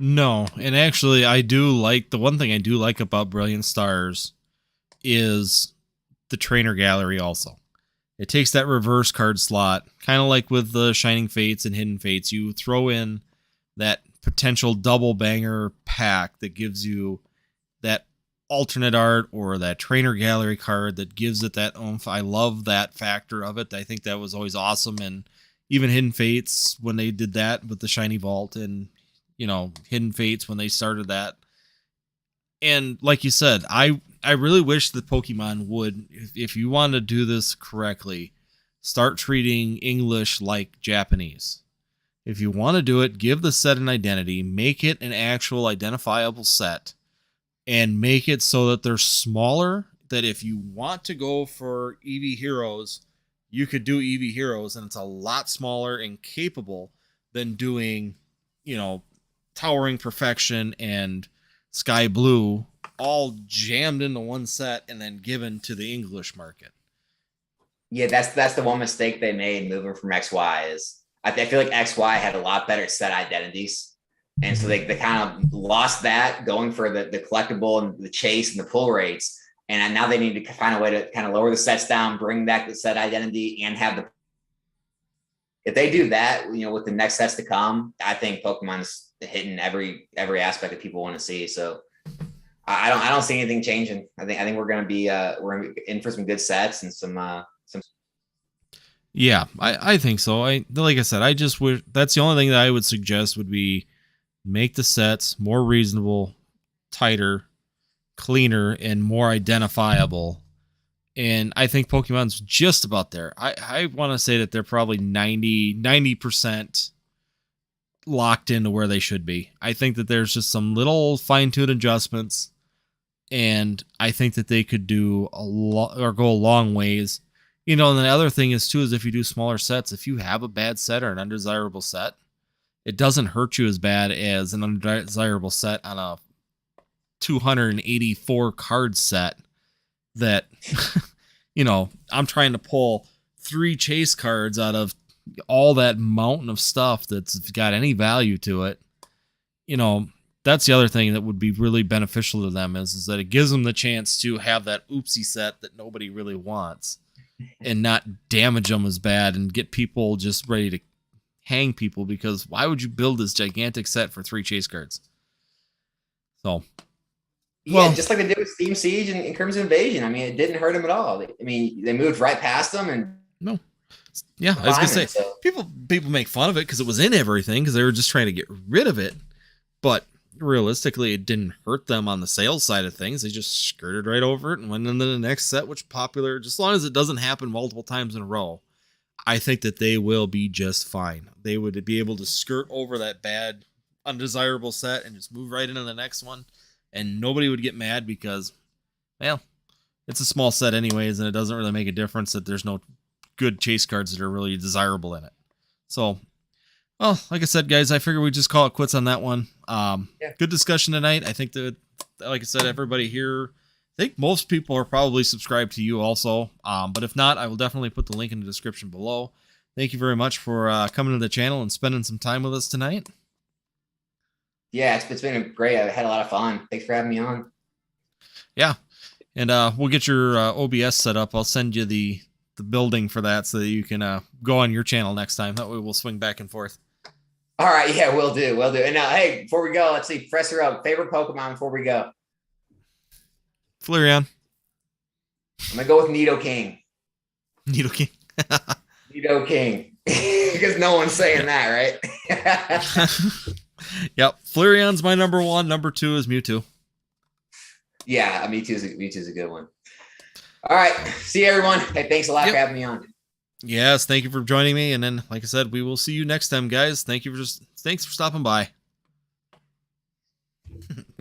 No, and actually, the one thing I do like about Brilliant Stars is the trainer gallery also. It takes that reverse card slot, kind of like with the Shining Fates and Hidden Fates. You throw in that potential double banger pack that gives you that alternate art or that trainer gallery card that gives it that oomph. I love that factor of it. I think that was always awesome. And even Hidden Fates, when they did that with the Shiny Vault, and, you know, Hidden Fates when they started that. And like you said, I really wish that Pokemon would, if you want to do this correctly, start treating English like Japanese. If you want to do it, give the set an identity, make it an actual identifiable set, and make it so that they're smaller, that if you want to go for EV Heroes, you could do EV Heroes, and it's a lot smaller and capable than doing, you know, Towering Perfection and Sky Blue all jammed into one set and then given to the English market. Yeah, that's the one mistake they made moving from XY is I feel like XY had a lot better set identities. And so they kind of lost that going for the collectible and the chase and the pull rates. And now they need to find a way to kind of lower the sets down, bring back the set identity, and have the. If they do that, you know, with the next sets to come, I think Pokemon's hitting every aspect that people want to see. So I don't see anything changing. I think we're gonna be in for some good sets and some. Yeah, I think so. Like I said, I just wish that's the only thing that I would suggest would be make the sets more reasonable, tighter, cleaner, and more identifiable. And I think Pokemon's just about there. I want to say that they're probably 90% locked into where they should be. I think that there's just some little fine-tuned adjustments, and I think that they could do a lot or go a long ways. You know, and the other thing is too, is if you do smaller sets, if you have a bad set or an undesirable set, it doesn't hurt you as bad as an undesirable set on a 284 card set that, you know, I'm trying to pull 3 chase cards out of all that mountain of stuff that's got any value to it. You know, that's the other thing that would be really beneficial to them is that it gives them the chance to have that oopsie set that nobody really wants and not damage them as bad and get people just ready to hang people, because why would you build this gigantic set for 3 chase cards? So Yeah, Well, just like they did with Steam Siege and Crimson Invasion. I mean, it didn't hurt them at all. I mean, they moved right past them and no. Yeah, I was gonna climbing. say So people make fun of it because it was in everything because they were just trying to get rid of it, but realistically, it didn't hurt them on the sales side of things. They just skirted right over it and went into the next set, which popular. Just as long as it doesn't happen multiple times in a row, I think that they will be just fine. They would be able to skirt over that bad, undesirable set and just move right into the next one, and nobody would get mad because, well, it's a small set anyways, and it doesn't really make a difference that there's no good chase cards that are really desirable in it. So, well, like I said, guys, I figure we just call it quits on that one. Yeah. Good discussion tonight. I think that, like I said, everybody here, I think most people are probably subscribed to you also. But if not, I will definitely put the link in the description below. Thank you very much for coming to the channel and spending some time with us tonight. yeah, it's been great. I had a lot of fun. Thanks for having me on. Yeah. And we'll get your OBS set up. I'll send you the building for that so that you can go on your channel next time. That way we'll swing back and forth. All right, yeah, we'll do. And now, hey, before we go, let's see, Professor up favorite Pokemon before we go. Flareon. I'm gonna go with Nidoking. Nidoking. Nidoking. Because no one's saying that, right? Yep. Flareon's my number one. Number two is Mewtwo. Yeah, Mewtwo's a good one. All right. See you, everyone. Hey, thanks a lot for having me on. Yes, thank you for joining me. And then, like I said, we will see you next time, guys. Thanks for stopping by.